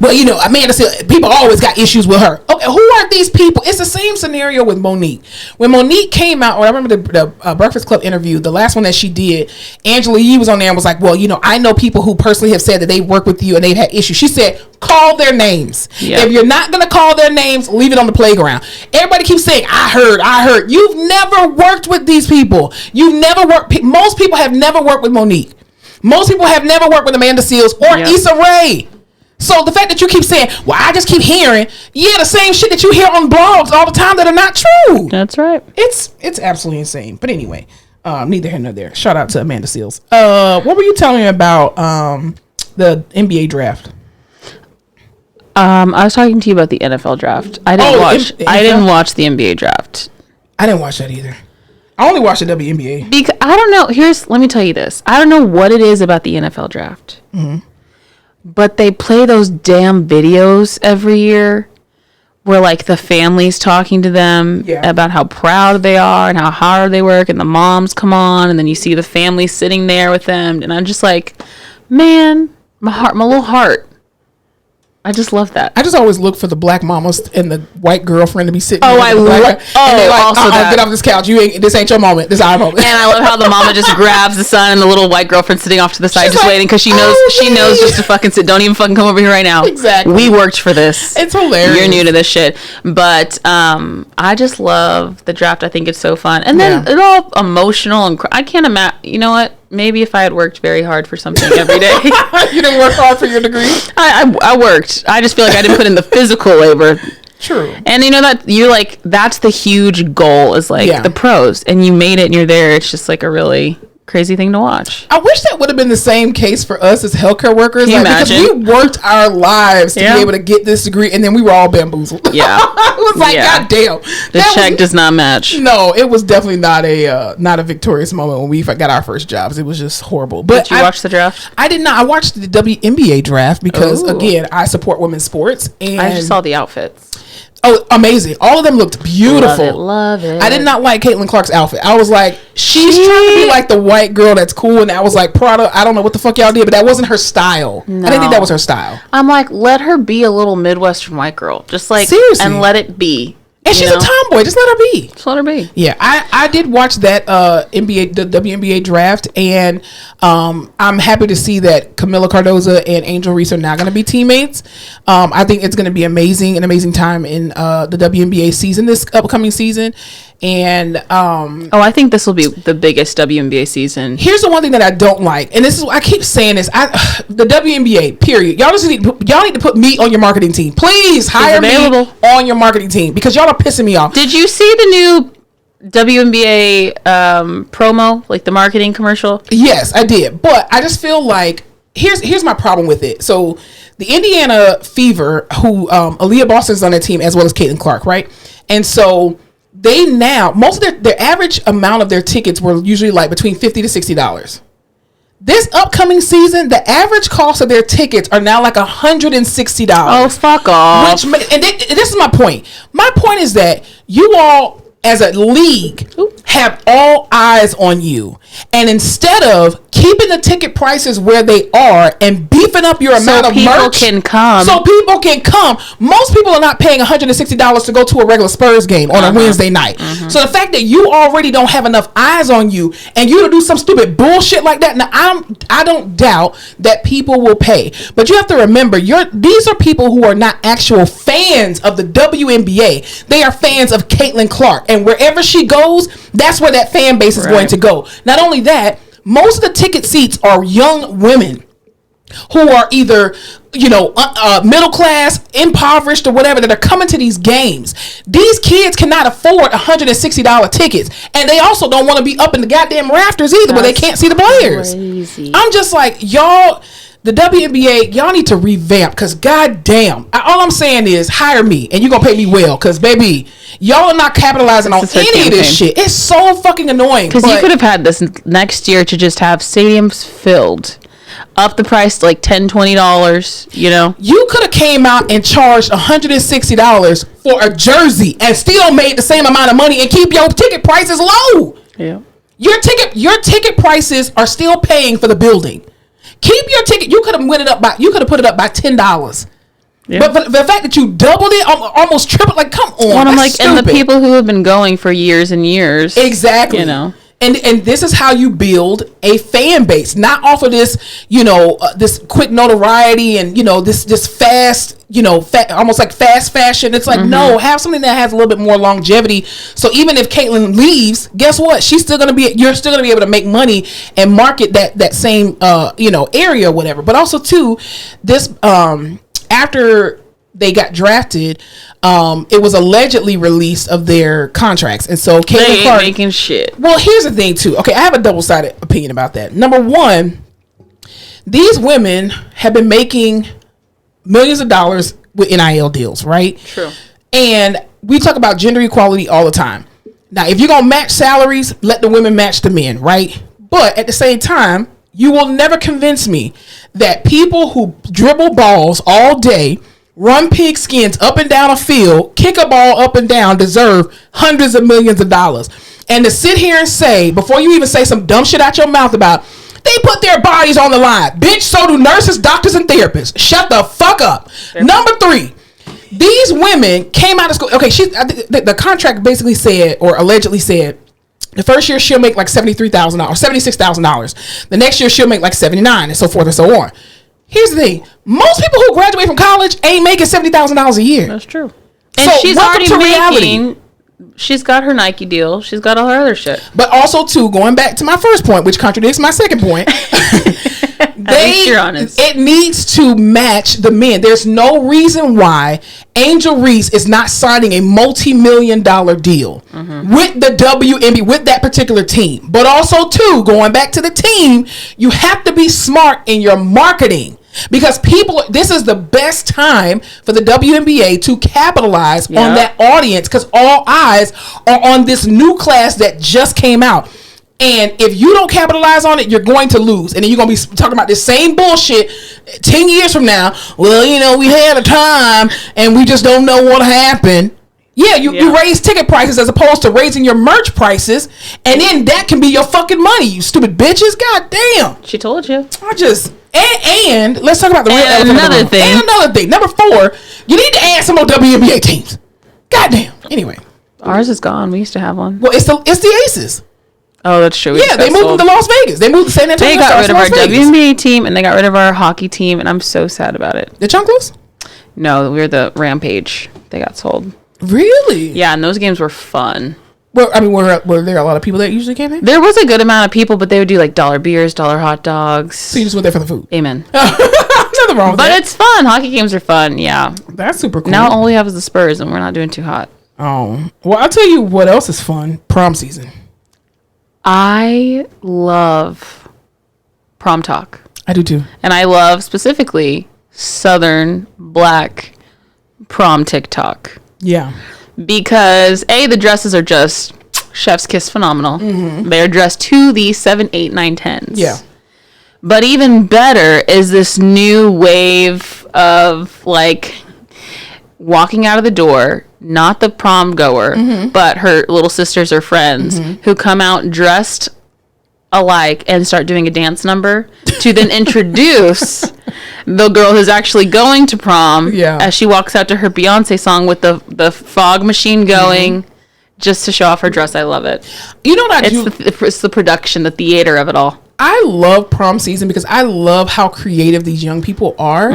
well, Amanda Seales, people always got issues with her. Okay, who are these people? It's the same scenario with Monique. When Monique came out, I remember the Breakfast Club interview, the last one that she did, Angela Yee was on there and was like, well, I know people who personally have said that they work with you and they've had issues. She said, call their names. Yeah. If you're not going to call their names, leave it on the playground. Everybody keeps saying, I heard. You've never worked with these people. Most people have never worked with Monique. Most people have never worked with Amanda Seales or Issa Rae. So the fact that you keep saying, well, I just keep hearing, the same shit that you hear on blogs all the time that are not true. That's right. It's absolutely insane. But anyway, neither here nor there. Shout out to Amanda Seales. What were you telling me about the NBA draft? I was talking to you about the NFL draft. I didn't watch the NBA draft. I didn't watch that either. I only watched the WNBA. Because I don't know. Let me tell you this. I don't know what it is about the NFL draft. But they play those damn videos every year where, like, the family's talking to them about how proud they are and how hard they work, and the moms come on, and then you see the family sitting there with them. And I'm just like, man, my little heart. I just love that. I just always look for the black mamas and the white girlfriend to be sitting. Oh, there I with the black love. guy, and they like, Also that. get off this couch. This ain't your moment. This is our moment. And I love how the mama just grabs the son and the little white girlfriend sitting off to the side, She's just like, waiting because she knows just to fucking sit. Don't even fucking come over here right now. Exactly. We worked for this. It's hilarious. You're new to this shit, but I just love the draft. I think it's so fun, and then it's all emotional and I can't imagine. You know what? Maybe if I had worked very hard for something every day. You didn't work hard for your degree? I worked. I just feel like I didn't put in the physical labor. True. And you know that you're like, that's the huge goal is like the pros, and you made it and you're there. It's just like a really crazy thing to watch. I wish that would have been the same case for us as healthcare workers. Can you imagine? Because we worked our lives to be able to get this degree, and then we were all bamboozled. Yeah. It was like, God damn. The check does not match. No, it was definitely not a victorious moment when we got our first jobs. It was just horrible. But did you watch the draft? I did not. I watched the WNBA draft because, again, I support women's sports. And I just saw the outfits. Oh, amazing. All of them looked beautiful. Love it. I did not like Caitlin Clark's outfit. I was like, she's trying to be like the white girl that's cool. And I was like, Prada, I don't know what the fuck y'all did, but that wasn't her style. No. I didn't think that was her style. I'm like, let her be a little Midwestern white girl. Just like, seriously. And let it be. And she's a tomboy. Just let her be. Just let her be. Yeah, I did watch that the WNBA draft, and I'm happy to see that Camila Cardoza and Angel Reese are now going to be teammates. I think it's going to be an amazing time in the WNBA season, this upcoming season. And I think this will be the biggest WNBA season. Here's the one thing that I don't like, and this is I keep saying this. The WNBA period. Y'all need to put me on your marketing team. Please hire me on your marketing team because y'all are pissing me off. Did you see the new WNBA promo, like the marketing commercial? Yes, I did, but I just feel like here's my problem with it. So the Indiana Fever, who Aaliyah Boston's on their team as well as Caitlin Clark, right? And so they now, most of their average amount of their tickets were usually like between $50 to $60. This upcoming season, the average cost of their tickets are now like $160. Oh, fuck off. This is my point. My point is that you all, as a league, have all eyes on you. And instead of keeping the ticket prices where they are and beefing up your amount of merch, so people can come. Most people are not paying $160 to go to a regular Spurs game on a Wednesday night. So the fact that you already don't have enough eyes on you and you to do some stupid bullshit like that, now I don't doubt that people will pay. But you have to remember, these are people who are not actual fans of the WNBA. They are fans of Caitlin Clark. And wherever she goes, that's where that fan base is going to go. Not only that, most of the ticket seats are young women who are either, middle class, impoverished, or whatever, that are coming to these games. These kids cannot afford $160 tickets, and they also don't want to be up in the goddamn rafters either, where they can't see the players. Crazy. I'm just like, y'all. The WNBA, y'all need to revamp, because goddamn, all I'm saying is hire me and you're going to pay me well, because baby, y'all are not capitalizing on any of this shit. It's so fucking annoying. Because you could have had this next year to just have stadiums filled. Up the price to like $10, $20, You could have came out and charged $160 for a jersey and still made the same amount of money and keep your ticket prices low. Yeah. Your ticket prices are still paying for the building. Keep your ticket. You could have put it up by $10. Yeah. But the fact that you doubled it, almost tripled, like, come on. Well, I'm like, stupid. And the people who have been going for years and years. Exactly. And this is how you build a fan base, not off of this, this quick notoriety and, this fast, almost like fast fashion. It's like, no, have something that has a little bit more longevity. So even if Caitlin leaves, guess what? You're still going to be able to make money and market that same, area or whatever. But also too, this, after they got drafted, it was allegedly released of their contracts, and so Caitlin Clark making shit. Well, here's the thing too. Okay, I have a double-sided opinion about that. Number one, these women have been making millions of dollars with NIL deals, right? True. And we talk about gender equality all the time. Now, if you're gonna match salaries, let the women match the men, right? But at the same time, you will never convince me that people who dribble balls all day, run pigskins up and down a field, kick a ball up and down, deserve hundreds of millions of dollars. And to sit here and say, before you even say some dumb shit out your mouth about They put their bodies on the line. Bitch, so do nurses, doctors, and therapists. Shut the fuck up. Number 3. These women came out of school. Okay, the contract basically said, or allegedly said, the first year she'll make like $73,000 or $76,000. The next year she'll make like $79,000 and so forth and so on. Here's the thing. Most people who graduate from college ain't making $70,000 a year. That's true. And So she's welcome already to making. reality. She's got her Nike deal. She's got all her other shit. But also, too, going back to my first point, which contradicts my second point, least you're honest. it needs to match the men. There's no reason why Angel Reese is not signing a multi-million-dollar deal with the WNBA, with that particular team. But also, too, going back to the team, you have to be smart in your marketing. Because this is the best time for the WNBA to capitalize on that audience, because all eyes are on this new class that just came out. And if you don't capitalize on it, you're going to lose. And then you're going to be talking about this same bullshit 10 years from now. Well, you know, we had a time and we just don't know what happened. Yeah, you raise ticket prices as opposed to raising your merch prices. And then that can be your fucking money, you stupid bitches. God damn. She told you. And let's talk about the real elephant in the room. And another thing. Number 4, you need to add some more WNBA teams. Goddamn. Anyway. Ours is gone. We used to have one. Well, it's the Aces. Oh, that's true. Yeah, they moved them to Las Vegas. They moved to San Antonio. They got rid of our WNBA team, and they got rid of our hockey team, and I'm so sad about it. The Chunklers? No, we were the Rampage. They got sold. Really? Yeah, and those games were fun. Well, I mean, were there a lot of people that usually came in? There was a good amount of people, but they would do like dollar beers, dollar hot dogs. So you just went there for the food? Amen. Nothing wrong with that. But it's fun. Hockey games are fun, yeah. That's super cool. Now all we have is the Spurs, and we're not doing too hot. Oh. Well, I'll tell you what else is fun. Prom season. I love prom talk. I do too. And I love specifically Southern Black prom TikTok. Yeah. Because the dresses are just chef's kiss phenomenal. Mm-hmm. They're dressed to the 7, 8, 9, 10s. Yeah. But even better is this new wave of like walking out of the door, not the prom goer, but her little sisters or friends who come out dressed alike and start doing a dance number to then introduce the girl who's actually going to prom as she walks out to her Beyonce song with the fog machine going just to show off her dress. I love it. You know what it's the production, the theater of it all. I love prom season because I love how creative these young people are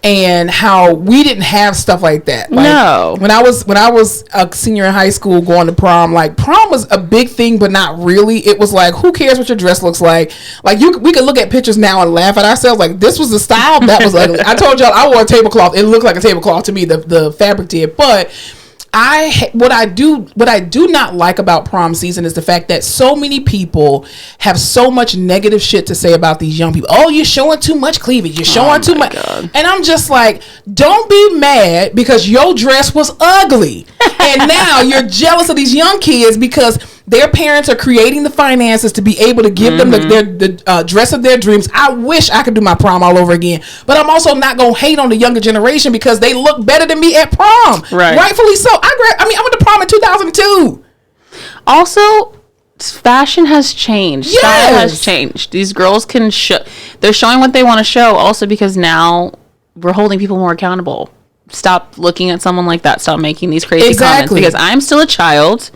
and how we didn't have stuff like that. Like, no. When I was a senior in high school going to prom, like prom was a big thing, but not really. It was like, who cares what your dress looks like? Like we could look at pictures now and laugh at ourselves. Like this was the style that was ugly. I told y'all I wore a tablecloth. It looked like a tablecloth to me. The fabric did, but what I do not like about prom season is the fact that so many people have so much negative shit to say about these young people. Oh, you're showing too much cleavage. You're showing too much. God. And I'm just like, don't be mad because your dress was ugly. And now you're jealous of these young kids because their parents are creating the finances to be able to give them the dress of their dreams. I wish I could do my prom all over again. But I'm also not going to hate on the younger generation because they look better than me at prom. Right. Rightfully so. I went to prom in 2002. Also, fashion has changed. Yes. Style has changed. These girls can they're showing what they want to show also because now we're holding people more accountable. Stop looking at someone like that. Stop making these crazy comments because I'm still a child.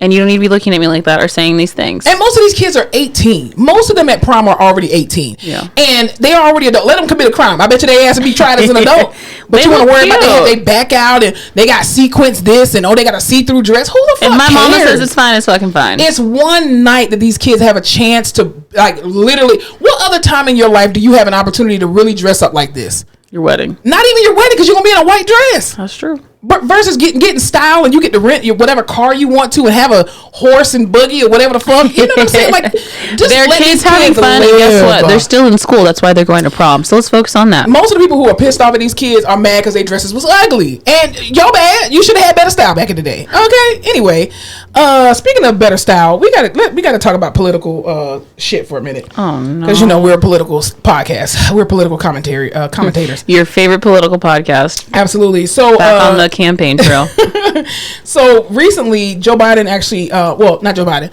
And you don't need to be looking at me like that or saying these things. And most of these kids are 18. Most of them at prom are already 18. Yeah. And they're already adult. Let them commit a crime. I bet you they ass to be tried as an adult. But you want to worry about they back out and they got sequence this and they got a see-through dress. Who the fuck cares? And my mama says it's fine, it's fucking fine. It's one night that these kids have a chance to, like, literally. What other time in your life do you have an opportunity to really dress up like this? Your wedding. Not even your wedding because you're going to be in a white dress. That's true. Versus getting style and you get to rent whatever car you want to and have a horse and buggy or whatever the fuck. You know what I'm saying? Like, just their kids having fun, and guess what? They're still in school. That's why they're going to prom. So let's focus on that. Most of the people who are pissed off at these kids are mad because their dresses was ugly. And y'all bad. You should have had better style back in the day. Okay. Anyway, speaking of better style, we gotta talk about political shit for a minute. Oh no. Because we're a political podcast. We're political commentators. Your favorite political podcast. Absolutely. So back on the campaign trail. So recently Joe Biden actually not Joe Biden,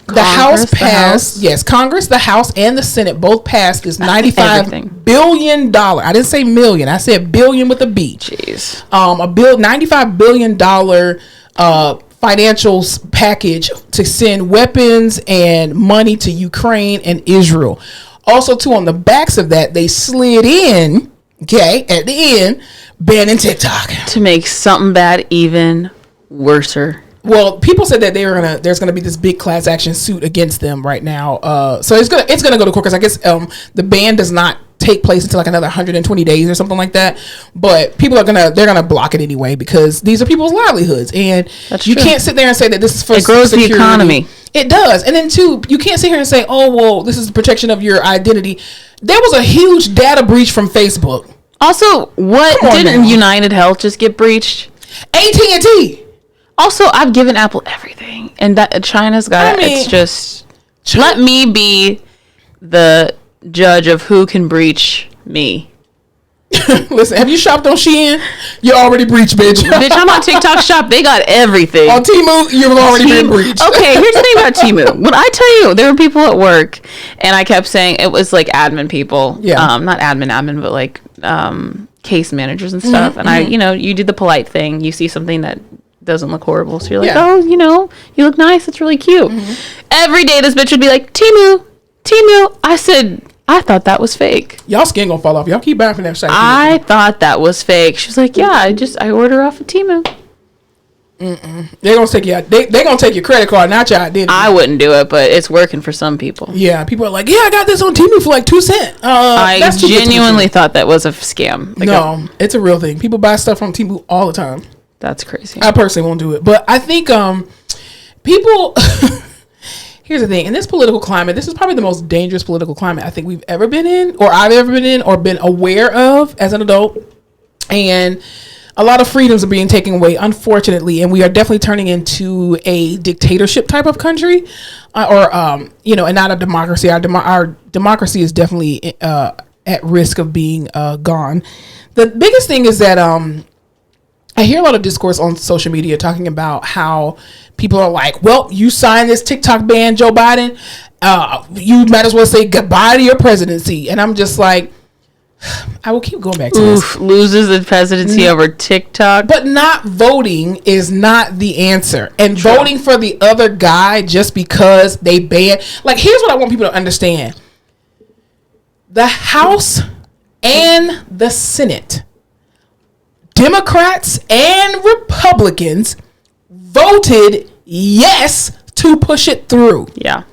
The House passed. Yes, Congress, the House, and the Senate both passed this $95 billion. I didn't say million. I said billion with a B. Jeez. $95 billion financial package to send weapons and money to Ukraine and Israel. Also, too, on the backs of that, they slid in, okay, at the end, banning TikTok to make something bad even worser. Well, people said that there's gonna be this big class action suit against them right now. So it's gonna go to court because I guess the ban does not take place until like another 120 days or something like that. But people they're gonna block it anyway because these are people's livelihoods, and you can't sit there and say that this is for it grows security. The economy. It does, and then too, you can't sit here and say, oh well, this is the protection of your identity. There was a huge data breach from Facebook. Also, what didn't United Health just get breached? AT&T. Also, I've given Apple everything, and that China's got it. It's just let me be the judge of who can breach me. Listen, have you shopped on Shein? You're already breached, bitch. Bitch, I'm on TikTok Shop. They got everything. On Temu, you've already been breached. Okay, here's the thing about Temu. When I tell you, there were people at work, and I kept saying it was like admin people. Yeah. Not admin, but like case managers and stuff. Mm-hmm, and you do the polite thing. You see something that doesn't look horrible, so you're like, oh, you look nice. It's really cute. Mm-hmm. Every day, this bitch would be like, Temu. I said, I thought that was fake. Y'all skin gonna fall off. Y'all keep buying from that site. I thought that was fake. She was like, yeah, I order off of Temu. They're gonna take you. They're gonna take your credit card, not your identity. I wouldn't do it, but it's working for some people. Yeah, people are like, yeah, I got this on Temu for like 2 cents. I genuinely thought that was a scam. Like no, it's a real thing. People buy stuff from Temu all the time. That's crazy. I personally won't do it, but I think people. Here's the thing. In this political climate, this is probably the most dangerous political climate I think we've ever been in, or I've ever been in, or been aware of as an adult. And a lot of freedoms are being taken away, unfortunately, and we are definitely turning into a dictatorship type of country, and not a democracy. Our democracy is definitely at risk of being gone. The biggest thing is that I hear a lot of discourse on social media talking about how people are like, well, you signed this TikTok ban, Joe Biden. You might as well say goodbye to your presidency. And I'm just like, I will keep going back to this. Loses the presidency over TikTok. But not voting is not the answer. And voting for the other guy just because they ban. Like, here's what I want people to understand. The House and the Senate, Democrats and Republicans, voted yes to push it through. Yeah.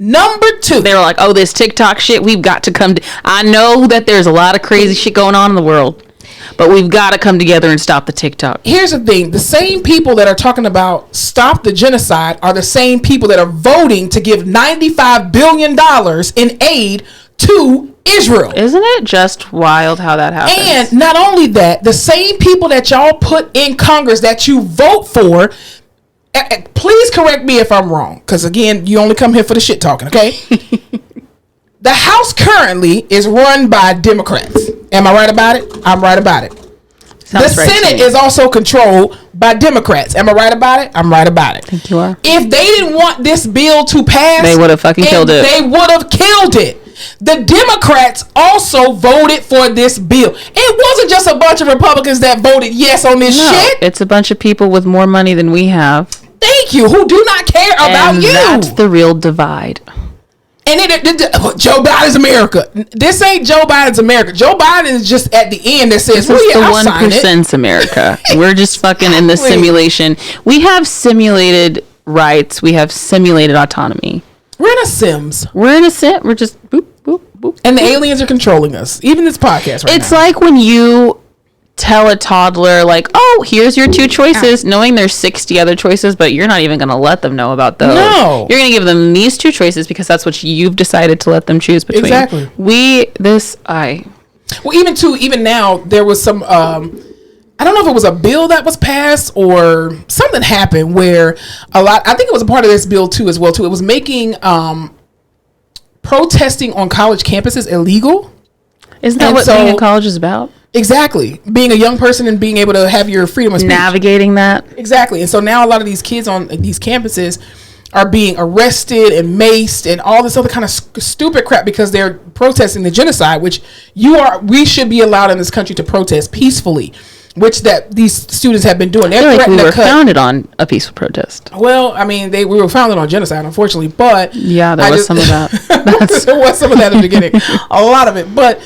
Number 2. They were like, oh, this TikTok shit, we've got to come to... I know that there's a lot of crazy shit going on in the world, but we've got to come together and stop the TikTok. Here's the thing. The same people that are talking about stop the genocide are the same people that are voting to give $95 billion in aid to Israel. Isn't it just wild how that happens? And not only that, the same people that y'all put in Congress that you vote for, please correct me if I'm wrong, because again, you only come here for the shit talking, okay? The House currently is run by Democrats. Am I right about it? I'm right about it. Sounds the Senate is also controlled by Democrats. Am I right about it? I'm right about it. I think you are. If they didn't want this bill to pass, they would have fucking killed it. They would have killed it. The Democrats also voted for this bill. It wasn't just a bunch of Republicans that voted yes on this shit. It's a bunch of people with more money than we have. Thank you. Who do not care about you. That's the real divide. And Joe Biden's America. This ain't Joe Biden's America. Joe Biden is just at the end that says, "This is the 1%'s America." We're just fucking in the simulation. We have simulated rights. We have simulated autonomy. We're in a Sims. We're just boop, boop, boop. And the aliens are controlling us. Even this podcast right now. It's like when you tell a toddler, like, oh, here's your 2 choices, knowing there's 60 other choices, but you're not even going to let them know about those. No. You're going to give them these 2 choices because that's what you've decided to let them choose between. Exactly. Well, even now, there was some... I don't know if it was a bill that was passed or something happened where I think it was a part of this bill too as well too. It was making protesting on college campuses illegal. Isn't that what being in college is about? Exactly. Being a young person and being able to have your freedom of speech. Navigating that. Exactly. And so now a lot of these kids on these campuses are being arrested and maced and all this other kind of stupid crap because they're protesting the genocide, which we should be allowed in this country to protest peacefully, which that these students have been doing. I feel like we were founded on a peaceful protest. Well, I mean, we were founded on genocide, unfortunately, but yeah, there was some of that. There was some of that in the beginning, a lot of it, but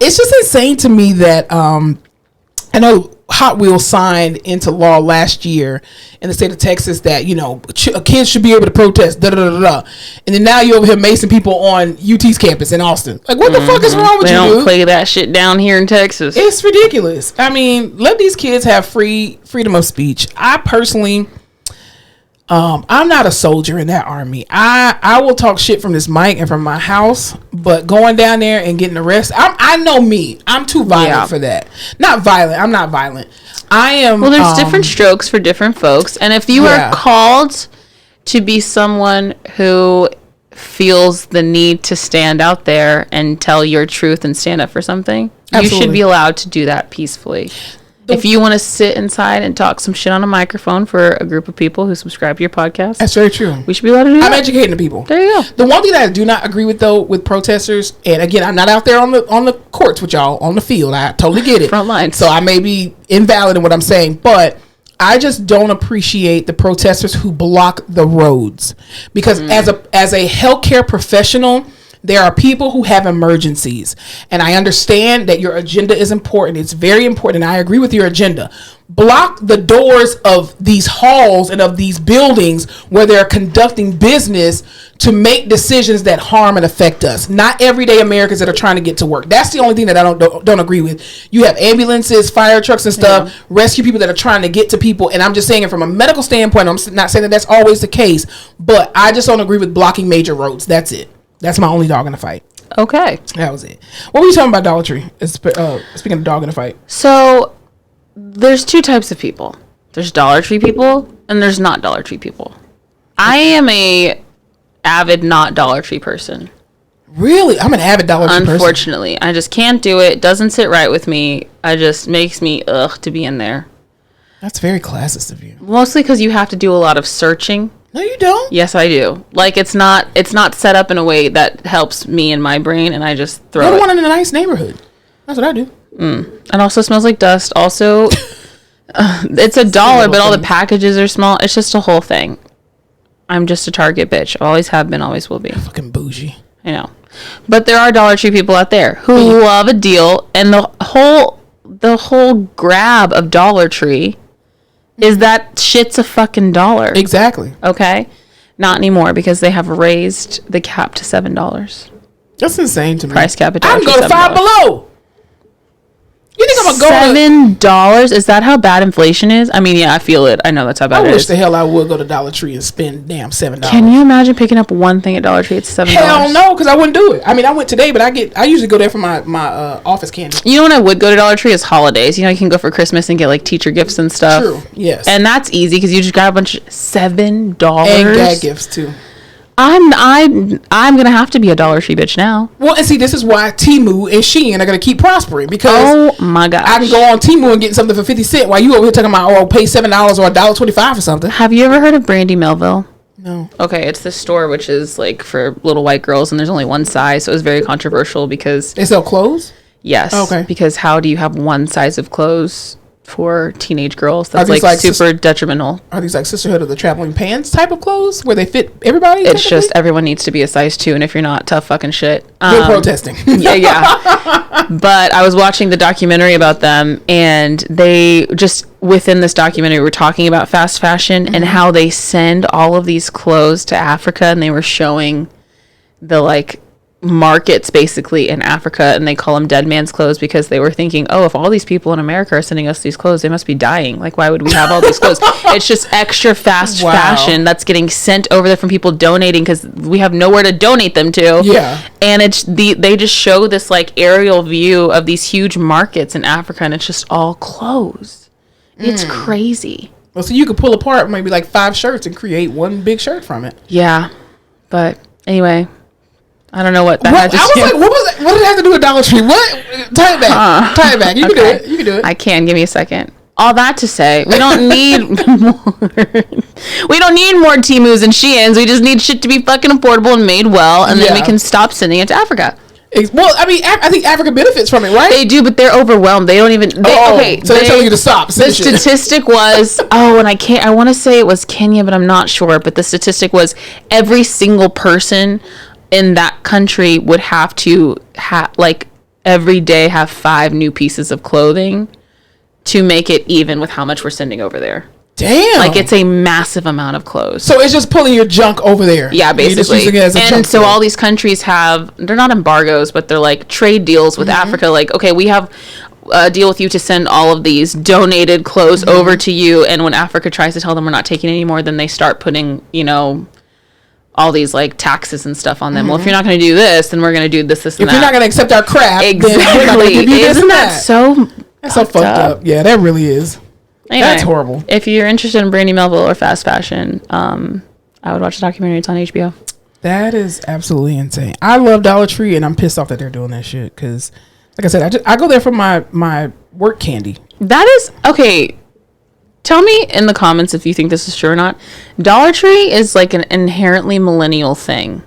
it's just insane to me that I know Hot Wheels signed into law last year in the state of Texas that, you know, kids should be able to protest, da da da da. And then now you're over here macing people on UT's campus in Austin. Like, what the fuck is wrong with you? They don't play that shit down here in Texas. It's ridiculous. I mean, let these kids have freedom of speech. I personally, I'm not a soldier in that army. I will talk shit from this mic and from my house, but going down there and getting arrested, I know me. I'm too violent for that. Not violent. I'm not violent. I am. Well, there's different strokes for different folks, and if you are called to be someone who feels the need to stand out there and tell your truth and stand up for something, you should be allowed to do that peacefully. If you want to sit inside and talk some shit on a microphone for a group of people who subscribe to your podcast, that's very true. We should be allowed to do that. I'm educating the people. There you go. The one thing that I do not agree with, though, with protesters, and again, I'm not out there on the courts with y'all on the field. I totally get it. Front lines. So I may be invalid in what I'm saying, but I just don't appreciate the protesters who block the roads, because as a healthcare professional, there are people who have emergencies, and I understand that your agenda is important. It's very important, and I agree with your agenda. Block the doors of these halls and of these buildings where they're conducting business to make decisions that harm and affect us. Not everyday Americans that are trying to get to work. That's the only thing that I don't agree with. You have ambulances, fire trucks and stuff, rescue people that are trying to get to people, and I'm just saying it from a medical standpoint. I'm not saying that that's always the case, but I just don't agree with blocking major roads. That's it. That's my only dog in the fight. Okay. That was it. What were you talking about Dollar Tree? Speaking of dog in the fight. So, there's two types of people. There's Dollar Tree people, and there's not Dollar Tree people. I am a avid not Dollar Tree person. Really? I'm an avid Dollar Tree person. Unfortunately. I just can't do it. Doesn't sit right with me. It just makes me to be in there. That's very classist of you. Mostly because you have to do a lot of searching. No, you don't. Yes, I do. Like, it's not set up in a way that helps me and my brain, and I just throw it. Go to one in a nice neighborhood. That's what I do. It also smells like dust. Also, it's $1, but all the packages are small. It's just a whole thing. I'm just a Target bitch. Always have been, always will be. Fucking bougie. I know. But there are Dollar Tree people out there who love a deal, and the whole grab of Dollar Tree is that shit's a fucking $1. Exactly. Okay? Not anymore, because they have raised the cap to $7. That's insane to me. Price cap at I'm going to Five Below. You think I'm going to go $7? Is that how bad inflation is? I mean, yeah, I feel it. I know that's how bad it is. I wish the hell I would go to Dollar Tree and spend damn $7. Can you imagine picking up one thing at Dollar Tree? It's $7. Hell no, because I wouldn't do it. I mean, I went today, but I usually go there for my office candy. You know when I would go to Dollar Tree is holidays. You know, you can go for Christmas and get like teacher gifts and stuff. True, yes. And that's easy because you just grab a bunch of $7. And gag gifts too. I'm gonna have to be a Dollar Tree bitch now. Well, and see, this is why Temu and Shein are gonna keep prospering, because oh my god, I can go on Temu and get something for 50 cents while you over here talking about pay $7 or $1.25 for something. Have you ever heard of Brandy Melville? No. Okay, it's this store which is like for little white girls, and there's only one size, so it was very controversial because they sell clothes. Yes. Okay. Because how do you have one size of clothes for teenage girls? That's like super detrimental. Are these like Sisterhood of the Traveling Pants type of clothes where they fit everybody? It's just everyone needs to be a size 2, and if you're not, tough fucking shit. You're protesting. yeah. But I was watching the documentary about them, and they just within this documentary were talking about fast fashion and how they send all of these clothes to Africa, and they were showing the like markets basically in Africa, and they call them dead man's clothes because they were thinking, oh, if all these people in America are sending us these clothes, they must be dying. Like, why would we have all these clothes? It's just extra fast fashion that's getting sent over there from people donating because we have nowhere to donate them to. Yeah. And it's they just show this like aerial view of these huge markets in Africa, and it's just all clothes. It's crazy. Well, so you could pull apart maybe like 5 shirts and create one big shirt from it. Yeah. But anyway, I don't know what that had to do. I was like, what was that? What did it have to do with Dollar Tree? What? Tie it back. Tie it back. You can do it. You can do it. I can. Give me a second. all that to say, we don't need more. We don't need more Temus and Sheins. We just need shit to be fucking affordable and made well, and then we can stop sending it to Africa. Well, I mean, I think Africa benefits from it, right? They do, but they're overwhelmed. They don't even. So they're telling you to stop. The statistic was, and I want to say it was Kenya, but I'm not sure. But the statistic was every single person in that country would have to every day have 5 new pieces of clothing to make it even with how much we're sending over there. Damn. Like, it's a massive amount of clothes. So it's just pulling your junk over there. Yeah, basically. And so all these countries they're not embargoes, but they're like trade deals with Africa. Like, okay, we have a deal with you to send all of these donated clothes over to you. And when Africa tries to tell them we're not taking any more, then they start putting, all these like taxes and stuff on them. Well, if you're not going to do this, then we're going to do this, and that. If you're not going to accept our crap, exactly. then we're not going to give you this Isn't and that so? That's so fucked up. Yeah, that really is. Anyway, that's horrible. If you're interested in Brandy Melville or fast fashion, I would watch the documentary. It's on HBO. That is absolutely insane. I love Dollar Tree, and I'm pissed off that they're doing that shit. Because, like I said, I go there for my work candy. That is okay. Tell me in the comments if you think this is true or not. Dollar Tree is like an inherently millennial thing.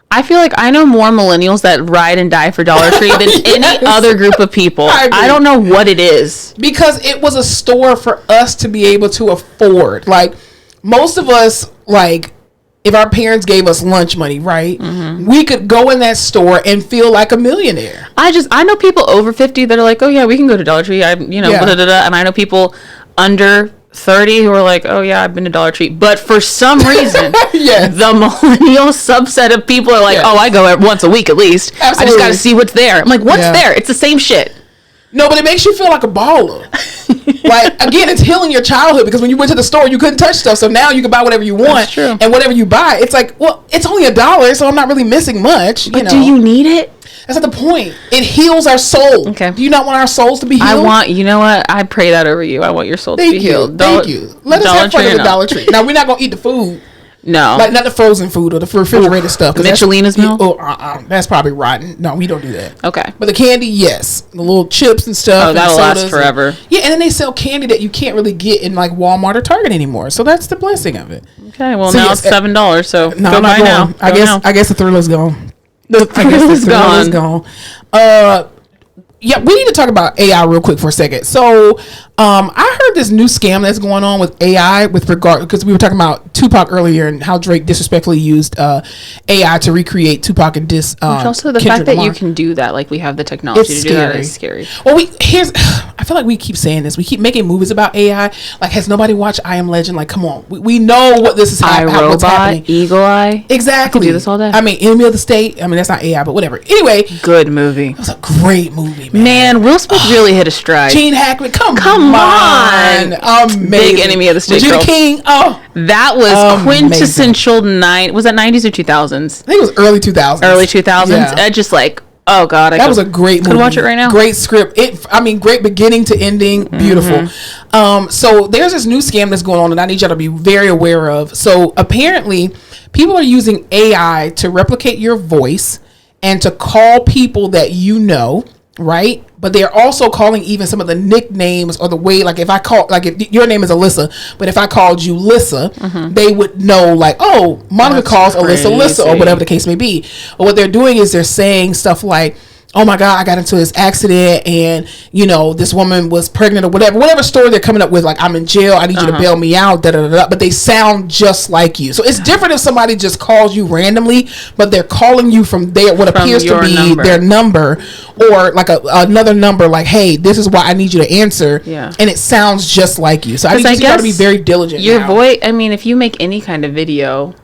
I feel like I know more millennials that ride and die for Dollar Tree than any other group of people. I don't know what it is. Because it was a store for us to be able to afford. Like, most of us, like, if our parents gave us lunch money, right, we could go in that store and feel like a millionaire. I know people over 50 that are like, oh yeah, we can go to Dollar Tree. And I know people under 30 who are like, oh yeah, I've been to Dollar Tree. But for some reason, the millennial subset of people are like, oh, I go once a week at least. Absolutely. I just got to see what's there. I'm like, what's there? It's the same shit. No, but it makes you feel like a baller. Like, again, it's healing your childhood, because when you went to the store, you couldn't touch stuff. So now you can buy whatever you want. That's true. And whatever you buy, it's like, well, it's only $1, so I'm not really missing much. But do you need it? That's not the point. It heals our soul. Okay. Do you not want our souls to be healed? You know what? I pray that over you. I want your soul to be healed. Thank you. Let us have fun at the Dollar Tree. Now, we're not going to eat the food. No. Like, not the frozen food or the refrigerated stuff. Michelina's milk? That's probably rotten. No, we don't do that. Okay. But the candy, yes. The little chips and stuff. Oh, that'll last forever. And then they sell candy that you can't really get in, like, Walmart or Target anymore. So that's the blessing of it. Okay, well, now it's $7, so no, go buy now. I guess the thrill is gone. The thrill is gone. Yeah, we need to talk about AI real quick for a second. So, I heard this new scam that's going on with AI with regard, because we were talking about Tupac earlier and how Drake disrespectfully used AI to recreate Tupac and also the fact that you can do that, like we have the technology to do that, is scary. Well, I feel like we keep saying this. We keep making movies about AI. Like, has nobody watched I Am Legend? Like, come on, we know what this is. What's happening. Eagle Eye. Exactly. I can do this all day. I mean, Enemy of the State. I mean, that's not AI, but whatever. Anyway, good movie. It was a great movie, man. Will Smith really hit a stride. Gene Hackman, come on. Amazing. Big Enemy of the State. Regina King. Oh, that was quintessential was that 90s or 2000s? I think it was early 2000s. Early 2000s. Yeah. Just like, oh god, that was a great movie. Could watch it right now. Great script. Great beginning to ending. Beautiful. So there's this new scam that's going on, and I need y'all to be very aware of. So apparently, people are using AI to replicate your voice and to call people that you know. Right, but they're also calling even some of the nicknames, or the way, like if your name is Alyssa, but if I called you Lissa, they would know, like, oh, Monica calls Alyssa Lissa, or whatever the case may be. But what they're doing is they're saying stuff like, oh my god, I got into this accident, and this woman was pregnant, or whatever story they're coming up with, like, I'm in jail, I need you to bail me out, but they sound just like you. So it's different if somebody just calls you randomly, but they're calling you from what appears to be their number, or like another number, like, hey, this is why I need you to answer, and it sounds just like you. So I think you got to be very diligent. Your voice, I mean, if you make any kind of video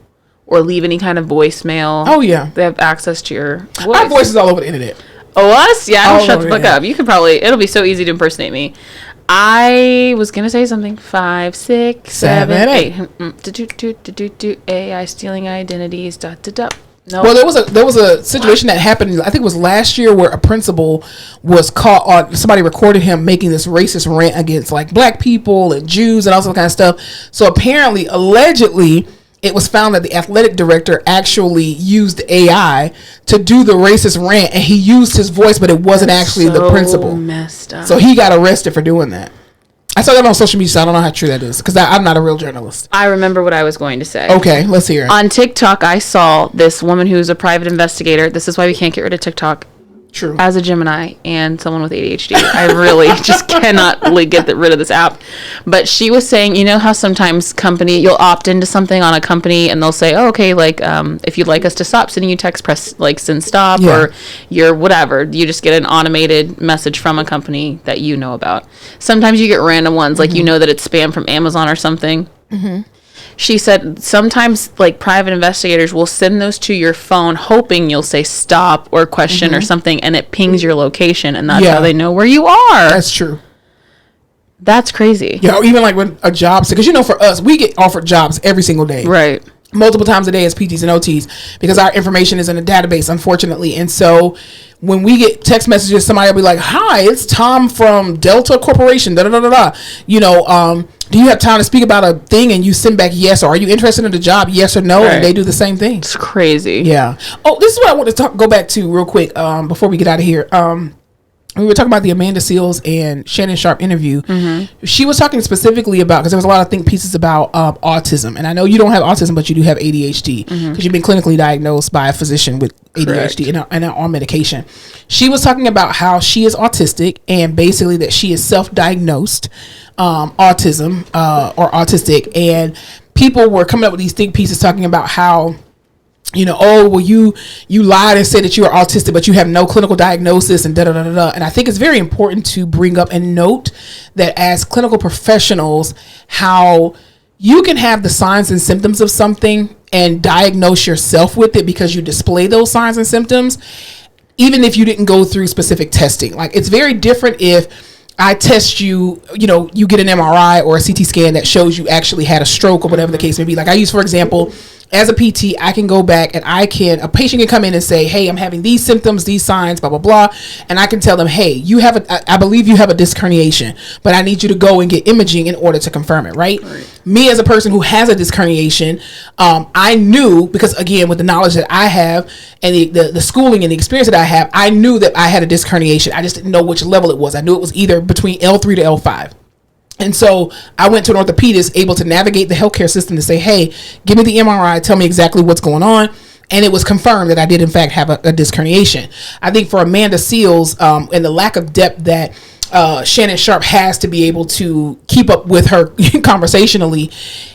or leave any kind of voicemail, they have access to your voice. Our voice is all over the internet. Oh, us? Yeah, I don't shut the fuck up. You could it'll be so easy to impersonate me. I was going to say something. 5, 6, 7, 8. AI stealing identities. No. Well, there was a situation that happened, I think it was last year, where a principal was caught on, somebody recorded him making this racist rant against, like, black people and Jews and all that kind of stuff. So apparently, allegedly, it was found that the athletic director actually used AI to do the racist rant, and he used his voice, but it wasn't actually the principal. Messed up. So he got arrested for doing that. I saw that on social media, so I don't know how true that is because I'm not a real journalist. I remember what I was going to say. Okay, let's hear it. On TikTok, I saw this woman who's a private investigator. This is why we can't get rid of TikTok. True. As a Gemini and someone with ADHD, I really just cannot get rid of this app. But she was saying, you know how sometimes you'll opt into something on a company and they'll say, oh, okay, like if you'd like us to stop sending you text, press like send stop, or your whatever. You just get an automated message from a company that you know about. Sometimes you get random ones, like you know that it's spam from Amazon or something. Mm-hmm. She said sometimes like private investigators will send those to your phone hoping you'll say stop or question or something, and it pings your location, and that's how they know where you are. That's true. That's crazy. Yeah, even like when a job, because for us, we get offered jobs every single day. Right. Multiple times a day as PTs and OTs because our information is in a database, unfortunately. And so when we get text messages, somebody will be like, hi, it's Tom from Delta Corporation, da da da da da. Do you have time to speak about a thing? And you send back yes, or are you interested in the job? Yes or no? Right. And they do the same thing. It's crazy. Yeah. Oh, this is what I want to go back to real quick before we get out of here. We were talking about the Amanda Seales and Shannon Sharpe interview. Mm-hmm. She was talking specifically about, because there was a lot of think pieces about autism. And I know you don't have autism, but you do have ADHD because you've been clinically diagnosed by a physician with ADHD and are on medication. She was talking about how she is autistic and basically that she is self-diagnosed autism or autistic. And people were coming up with these think pieces talking about how, you lied and said that you are autistic, but you have no clinical diagnosis and da-da-da-da-da. And I think it's very important to bring up and note that as clinical professionals, how you can have the signs and symptoms of something and diagnose yourself with it because you display those signs and symptoms, even if you didn't go through specific testing. Like, it's very different if I test you, you get an MRI or a CT scan that shows you actually had a stroke or whatever the case may be. Like I use, for example, as a PT, I can go back and a patient can come in and say, hey, I'm having these symptoms, these signs, blah, blah, blah. And I can tell them, hey, I believe you have a disc herniation, but I need you to go and get imaging in order to confirm it, right? Me as a person who has a disc herniation, I knew, because again, with the knowledge that I have and the schooling and the experience that I have, I knew that I had a disc herniation. I just didn't know which level it was. I knew it was either between L3 to L5. And so I went to an orthopedist, able to navigate the healthcare system to say, hey, give me the MRI, tell me exactly what's going on. And it was confirmed that I did, in fact, have a disc herniation. I think for Amanda Seales and the lack of depth that Shannon Sharpe has to be able to keep up with her conversationally,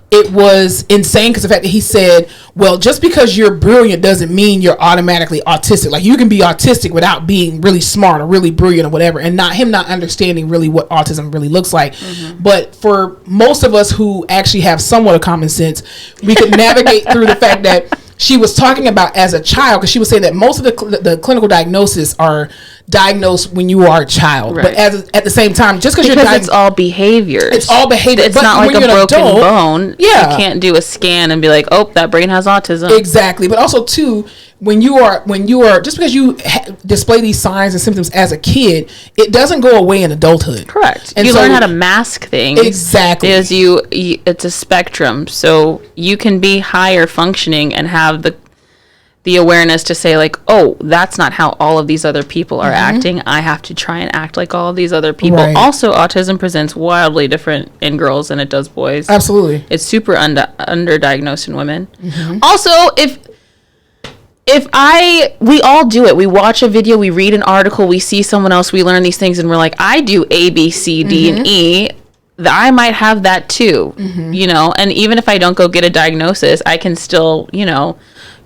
it was insane because the fact that he said, well, just because you're brilliant doesn't mean you're automatically autistic. Like, you can be autistic without being really smart or really brilliant or whatever, and not understanding really what autism really looks like. Mm-hmm. But for most of us who actually have somewhat of common sense, we could navigate through the fact that she was talking about as a child, because she was saying that most of the clinical diagnoses are diagnosed when you are a child, right. But at the same time, just because it's all behaviors, it's all behavior. It's not like a broken bone. Yeah, you can't do a scan and be like, oh, that brain has autism. Exactly, but also too, when you are just because you display these signs and symptoms as a kid, it doesn't go away in adulthood. Correct. And you learn how to mask things. Exactly. Because it's a spectrum, so you can be higher functioning and have the awareness to say, like, oh, that's not how all of these other people are acting. I have to try and act like all of these other people. Right. Also, autism presents wildly different in girls than it does boys. Absolutely. It's super underdiagnosed in women. Mm-hmm. Also, we all do it. We watch a video, we read an article, we see someone else, we learn these things, and we're like, I do A, B, C, D, and E. I might have that too, and even if I don't go get a diagnosis, I can still,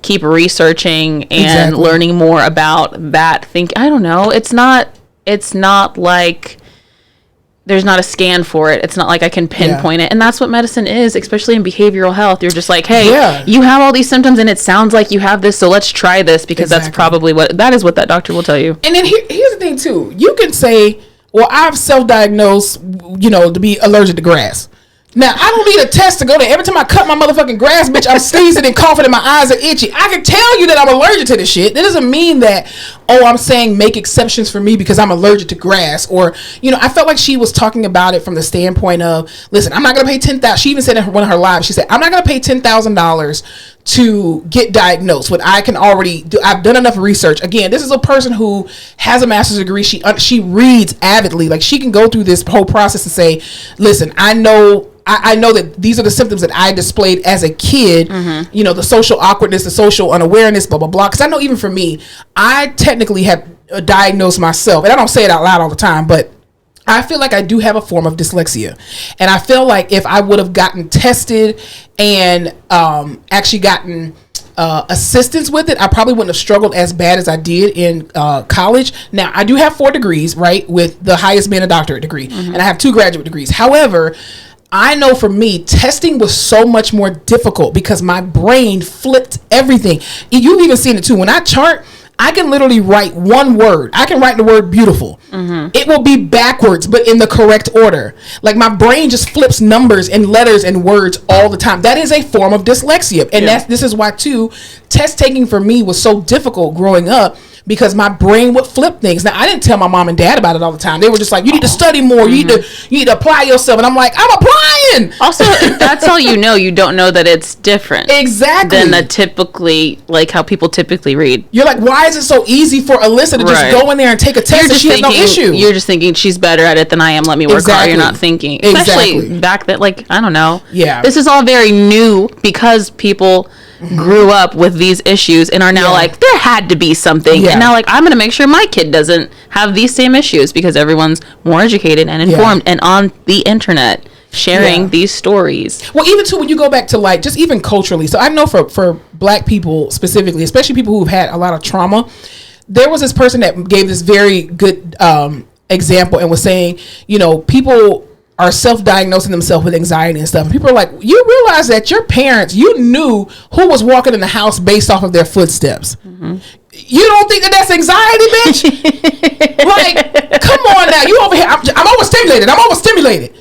keep researching and learning more about that thing. I don't know. It's not like there's not a scan for it. It's not like I can pinpoint it. And that's what medicine is, especially in behavioral health. You're just like, hey, you have all these symptoms and it sounds like you have this, so let's try this, because that's probably what that doctor will tell you. And then here's the thing too. You can say, well, I've self-diagnosed, to be allergic to grass. Now, I don't need a test to go there. Every time I cut my motherfucking grass, bitch, I'm sneezing and coughing and my eyes are itchy. I can tell you that I'm allergic to this shit. That doesn't mean that, I'm saying make exceptions for me because I'm allergic to grass. Or, I felt like she was talking about it from the standpoint of, listen, I'm not going to pay $10,000. She even said in one of her lives, she said, I'm not going to pay $10,000 to get diagnosed when I can already do? I've done enough research. Again, this is a person who has a master's degree. She reads avidly. Like, she can go through this whole process and say, listen, I know that these are the symptoms that I displayed as a kid. You know, the social awkwardness, the social unawareness, blah, blah, blah. Because I know even for me, I technically have diagnosed myself. And I don't say it out loud all the time, but I feel like I do have a form of dyslexia. And I feel like if I would have gotten tested and actually gotten assistance with it, I probably wouldn't have struggled as bad as I did in college. Now, I do have 4 degrees, right, with the highest being a doctorate degree. And I have 2 graduate degrees. However, I know for me, testing was so much more difficult because my brain flipped everything. You've even seen it too. When I chart, I can literally write one word. I can write the word beautiful. It will be backwards, but in the correct order. Like, my brain just flips numbers and letters and words all the time. That is a form of dyslexia. And this is why too, test taking for me was so difficult growing up, because my brain would flip things. Now, I didn't tell my mom and dad about it all the time. They were just like, you need to study more. You need to apply yourself. And I'm like, I'm applying. Also, that's all you know. You don't know that it's different. Exactly. Than the typically, like how people typically read. You're like, why is it so easy for Alyssa to just go in there and take a test and she has no issue? You're just thinking she's better at it than I am. Let me work hard. You're not thinking. Especially back then, like, I don't know. Yeah. This is all very new because people grew up with these issues and are now like, there had to be something. And now, like, I'm going to make sure my kid doesn't have these same issues because everyone's more educated and informed and on the internet sharing these stories. Well, even too, when you go back to, like, just even culturally. So I know for Black people specifically, especially people who've had a lot of trauma, there was this person that gave this very good example and was saying, you know, people are self-diagnosing themselves with anxiety and stuff. And people are like, you realize that your parents, you knew who was walking in the house based off of their footsteps. You don't think that that's anxiety, bitch? Like, come on now. You over here. I'm overstimulated.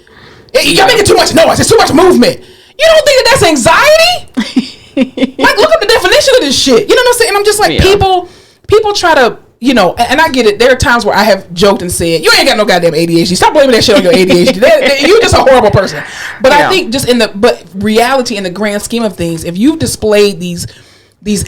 You're making too much noise. There's too much movement. You don't think that that's anxiety? Like, look up the definition of this shit. You know what I'm saying? I'm just like, people try to, you know, and I get it. There are times where I have joked and said, you ain't got no goddamn ADHD. Stop blaming that shit on your ADHD. You're just a horrible person. But I think just but reality, in the grand scheme of things, if you've displayed these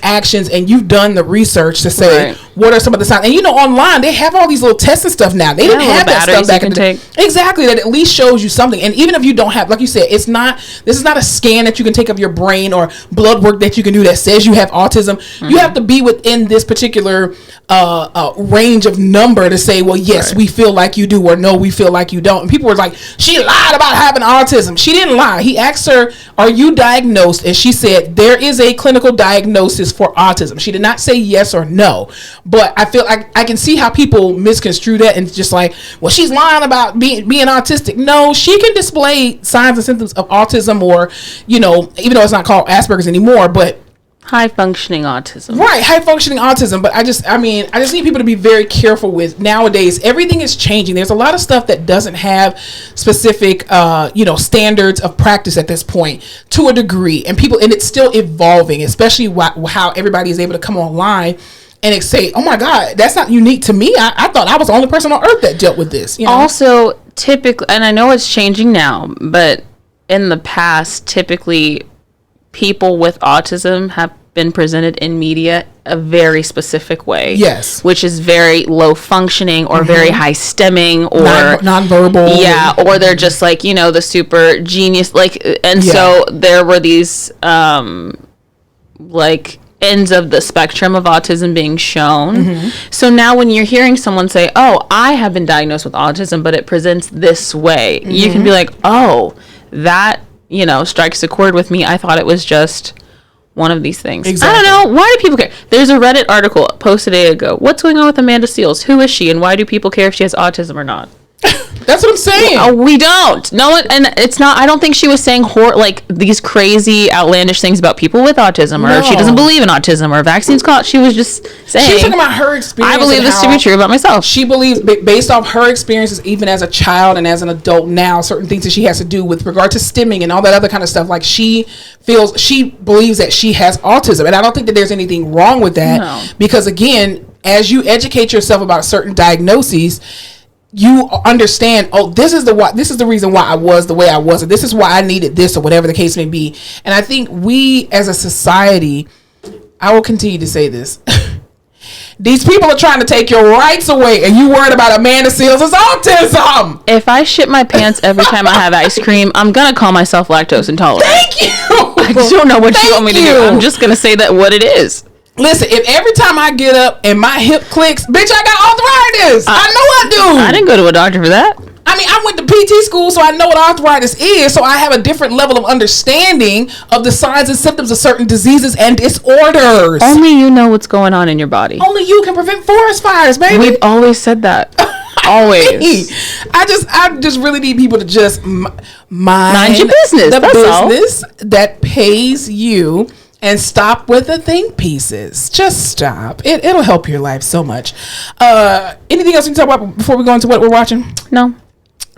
actions and you've done the research to say what are some of the signs, and you know, online they have all these little tests and stuff now. They didn't have that stuff back in the day. Exactly, that at least shows you something. And even if you don't have, like you said, this is not a scan that you can take of your brain or blood work that you can do that says you have autism. You have to be within this particular range of number to say, well, yes, we feel like you do, or no, we feel like you don't. And people were like, she lied about having autism. She didn't lie. He asked her, are you diagnosed? And she said, there is a clinical diagnosis for autism. She did not say yes or no, but I feel like I can see how people misconstrue that and just like, well, she's lying about being autistic. No, she can display signs and symptoms of autism, or, you know, even though it's not called Asperger's anymore, but high functioning autism. Right, high functioning autism. But I just need people to be very careful with, nowadays everything is changing. There's a lot of stuff that doesn't have specific standards of practice at this point, to a degree, and it's still evolving, especially how everybody is able to come online and say, oh my God, that's not unique to me. I thought I was the only person on earth that dealt with this. You know? Also, typically, and I know it's changing now, but in the past, typically people with autism have been presented in media a very specific way. Yes. Which is very low functioning or very high stemming or nonverbal. Yeah. Or they're just like, you know, the super genius, like, and so there were these, like, ends of the spectrum of autism being shown. So now when you're hearing someone say, oh, I have been diagnosed with autism, but it presents this way, you can be like, oh, that, you know, strikes a chord with me. I thought it was just one of these things. Exactly. I don't know. Why do people care? There's a Reddit article posted a day ago. What's going on with Amanda Seales? Who is she, and why do people care if she has autism or not? That's what I'm saying. Well, we don't. No one, and it's not. I don't think she was saying like these crazy, outlandish things about people with autism, or she doesn't believe in autism or vaccines. She was just saying. She was talking about her experience. I believe this to be true about myself. She believes, based off her experiences, even as a child and as an adult now, certain things that she has to do with regard to stimming and all that other kind of stuff. Like, she believes that she has autism, and I don't think that there's anything wrong with that. No. Because again, as you educate yourself about certain diagnoses, you understand, oh, this is the reason why I was the way I was, or this is why I needed this, or whatever the case may be. And I think we as a society, I will continue to say this. These people are trying to take your rights away, and you worried about Amanda Seales' autism. If I shit my pants every time I have ice cream, I'm gonna call myself lactose intolerant. Thank you. I don't know what you want me to do. I'm just gonna say that what it is. Listen, if every time I get up and my hip clicks, bitch, I got arthritis. I know I do. I didn't go to a doctor for that. I mean, I went to PT school, so I know what arthritis is. So I have a different level of understanding of the signs and symptoms of certain diseases and disorders. Only you know what's going on in your body. Only you can prevent forest fires, baby. We've always said that. Always. I just really need people to just mind your business. The That's business that pays you. And stop with the think pieces. Just stop. It'll help your life so much. Anything else we can talk about before we go into what we're watching? No.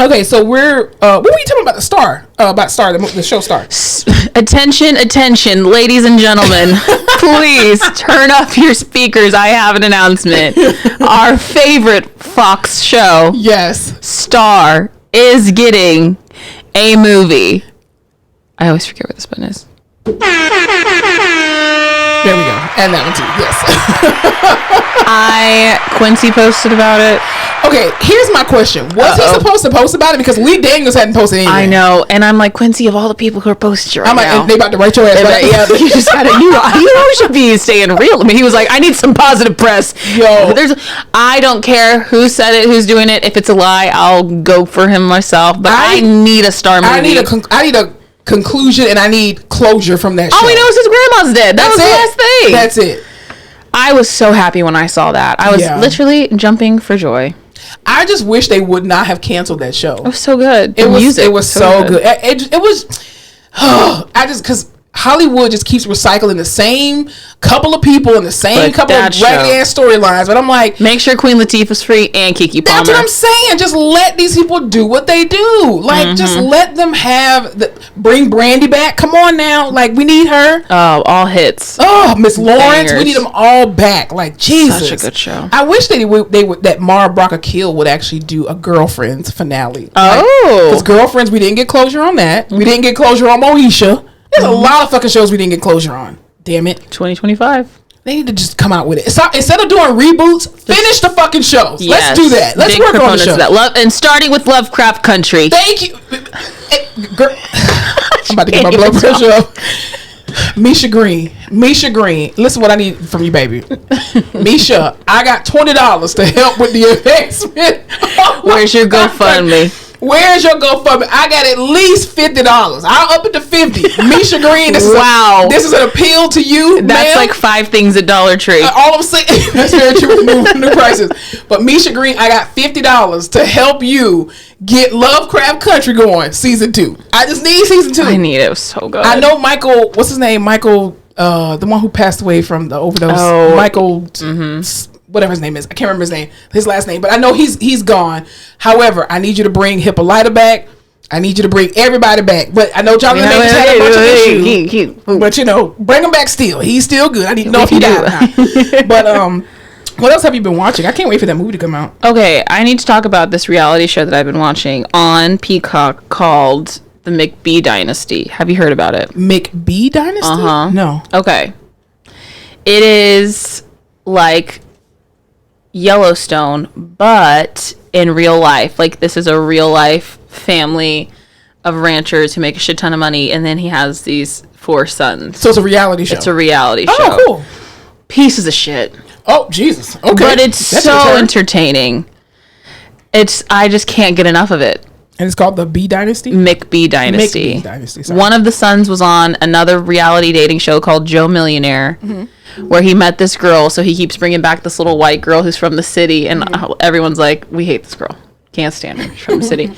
Okay, so we're what were you talking about? The show Star. Attention, ladies and gentlemen. Please turn up your speakers. I have an announcement. Our favorite Fox show, yes, Star, is getting a movie. I always forget where this button is. There we go. And that one too. Yes. Quincy posted about it. Okay, here's my question. Was he supposed to post about it? Because Lee Daniels hadn't posted anything. I know. And I'm like, Quincy, of all the people who are posting right now. They about to write your ass. Right? Yeah, you just gotta, you should be staying real. I mean, he was like, I need some positive press. Yo. I don't care who said it, who's doing it. If it's a lie, I'll go for him myself. But I need a Star movie. I need a conclusion, and I need closure from that show. All we know is his grandma's dead. That was the last thing. That's it. I was so happy when I saw that. I was literally jumping for joy. I just wish they would not have canceled that show. It was so good. It was so good. It was. Because Hollywood just keeps recycling the same couple of people and the same couple of ragged ass storylines. But I'm like, make sure Queen Latifah's free and Keke Palmer. That's what I'm saying. Just let these people do what they do. Like, just let them bring Brandy back. Come on now. Like, we need her. Oh, all hits. Oh, Miss Lawrence. We need them all back. Like, Jesus. Such a good show. I wish they would that Mara Brock Akil would actually do a Girlfriends finale. Oh. Because Girlfriends, we didn't get closure on that. We didn't get closure on Moesha. There's a lot of fucking shows we didn't get closure on. Damn it. 2025. They need to just come out with it. Instead of doing reboots, finish the fucking shows. Yes. Let's do that. Let's work on the show. And starting with Lovecraft Country. Thank you. Girl. I'm about to get my blood pressure up. Misha Green. Listen what I need from you, baby. Misha, I got $20 to help with the investment. Where's your GoFundMe? Where's your GoFundMe? I got at least $50. I'll up it to $50. Misha Green, this is an appeal to you. That's like 5 things at Dollar Tree. All I'm saying, that's very true with new prices. But Misha Green, I got $50 to help you get Lovecraft Country going, season 2. I just need season 2. I need it. It was so good. I know Michael. What's his name? Michael, the one who passed away from the overdose. Oh, Michael. Whatever his name is, I can't remember his last name, but I know he's gone. However, I need you to bring Hippolyta back. I need you to bring everybody back. But I know Jonathan Majors had a bunch of issues. But bring him back still. He's still good. I need to know if he died or not. But what else have you been watching? I can't wait for that movie to come out. Okay, I need to talk about this reality show that I've been watching on Peacock called The McBee Dynasty. Have you heard about it? McBee Dynasty? Uh-huh. No. Okay. It is like Yellowstone, but in real life. Like, this is a real life family of ranchers who make a shit ton of money, and then he has these 4 sons. So it's a reality show. It's a reality show. Oh, cool. Pieces of shit. Oh, Jesus. Okay. But it's so entertaining. I just can't get enough of it. And it's called the B Dynasty? McBee Dynasty. McBee Dynasty. Sorry. One of the sons was on another reality dating show called Joe Millionaire, where he met this girl. So he keeps bringing back this little white girl who's from the city, and everyone's like, "We hate this girl. Can't stand her. She's from the city."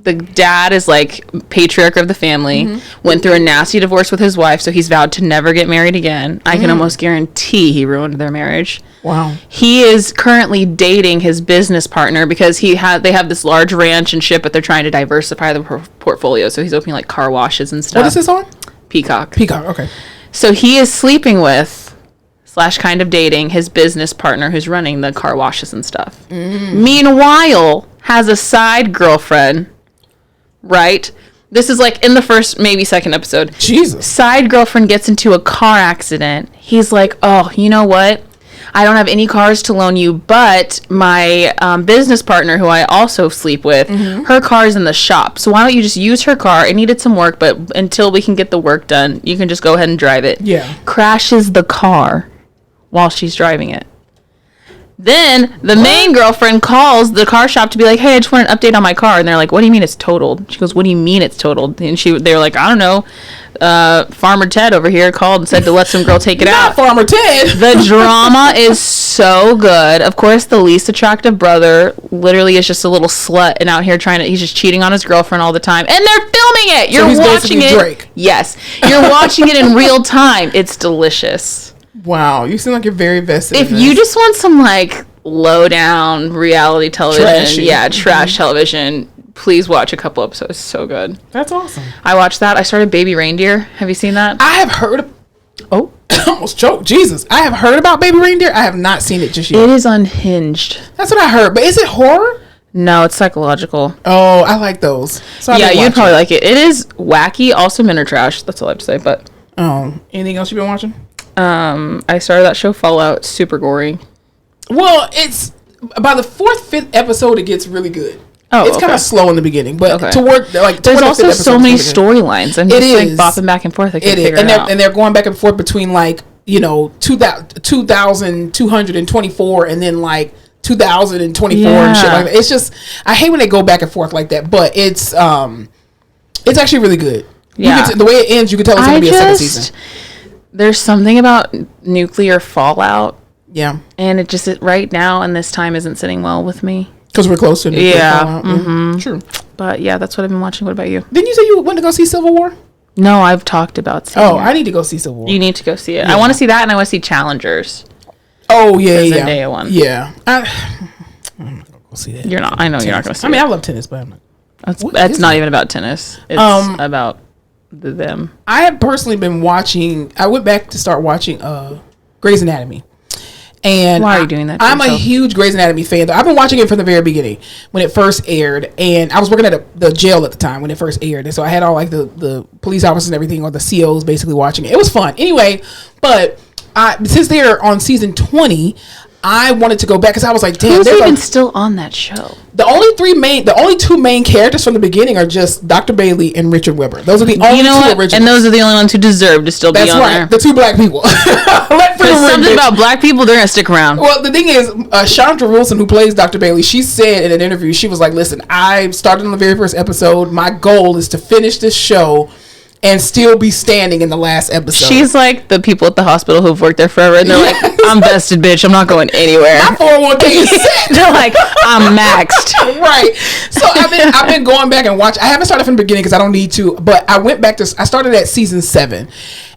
The dad is like patriarch of the family. Went through a nasty divorce with his wife, so he's vowed to never get married again. I can almost guarantee he ruined their marriage. Wow. He is currently dating his business partner because they have this large ranch and shit, but they're trying to diversify the portfolio. So he's opening like car washes and stuff. What is this on? Peacock. Okay. So he is sleeping with / kind of dating his business partner who's running the car washes and stuff. Meanwhile, has a side girlfriend, right? This is like in the first, maybe second episode. Jesus. Side girlfriend gets into a car accident. He's like, oh, you know what? I don't have any cars to loan you, but my business partner, who I also sleep with, her car is in the shop. So why don't you just use her car? It needed some work, but until we can get the work done, you can just go ahead and drive it. Yeah. Crashes the car while she's driving it. Then the main girlfriend calls the car shop to be like, hey, I just want an update on my car. And they're like, what do you mean it's totaled? She goes, what do you mean it's totaled? And they're like, I don't know. Farmer Ted over here called and said to let some girl take it out. Farmer Ted. The drama is so good. Of course, the least attractive brother literally is just a little slut and out here he's just cheating on his girlfriend all the time. And they're filming it. You're watching it. Drake. Yes. You're watching it in real time. It's delicious. Wow, you seem like you're very vested. If you just want some like low down reality television, Trashy. Trash television, please watch a couple episodes. It's so good. That's awesome. I watched that. I started Baby Reindeer. Have you seen that? I have heard. Oh, I almost choked. Jesus, I have heard about Baby Reindeer. I have not seen it just yet. It is unhinged. That's what I heard. But is it horror? No, it's psychological. Oh, I like those. So yeah, you'd probably like it. It is wacky, also men are trash. That's all I have to say. But anything else you've been watching? I started that show Fallout. Super gory. Well, it's by the 4th, 5th episode, it gets really good. Oh, it's kind of slow in the beginning, but to work like there's also so many storylines. I'm just like bopping back and forth. I can't figure it out. And they're going back and forth between like 2224 and then like 2024 and shit like that. It's just I hate when they go back and forth like that, but it's actually really good. Yeah, the way it ends, you can tell it's going to be a second season. There's something about nuclear fallout. Yeah, and it just right now and this time isn't sitting well with me. Because we're close to nuclear fallout. Mm-hmm. True. But yeah, that's what I've been watching. What about you? Didn't you say you went to go see Civil War? No, I've talked about seeing it. I need to go see Civil War. You need to go see it. Yeah. I want to see that, and I want to see Challengers. Oh, yeah, the Zendaya one. Yeah. I'm not going to go see that. You're not. I know tennis. You're not going to see it. I mean, I love tennis, but I'm not. That's not even about tennis. It's about them. I have personally been watching, I went back to start watching Grey's Anatomy. And why are you doing that? I'm a huge Grey's Anatomy fan. I've been watching it from the very beginning when it first aired, and I was working at the jail at the time when it first aired, and so I had all like the police officers and everything, or the COs basically watching it. It was fun. Anyway, but since they're on season 20, I wanted to go back because I was like, damn, who's even still on that show? The only two main characters from the beginning are just Dr. Bailey and Richard Weber. Those are the only two originals. And those are the only ones who deserve to still be on there. The two black people. There's something about black people, they're going to stick around. Well, the thing is, Chandra Wilson, who plays Dr. Bailey, she said in an interview, she was like, listen, I started on the very first episode. My goal is to finish this show and still be standing in the last episode. She's like the people at the hospital who've worked there forever, and they're like, I'm vested, bitch. I'm not going anywhere. My 401k is set. They're like, I'm maxed. Right. So I've been going back and watching. I haven't started from the beginning because I don't need to, but I started at season 7,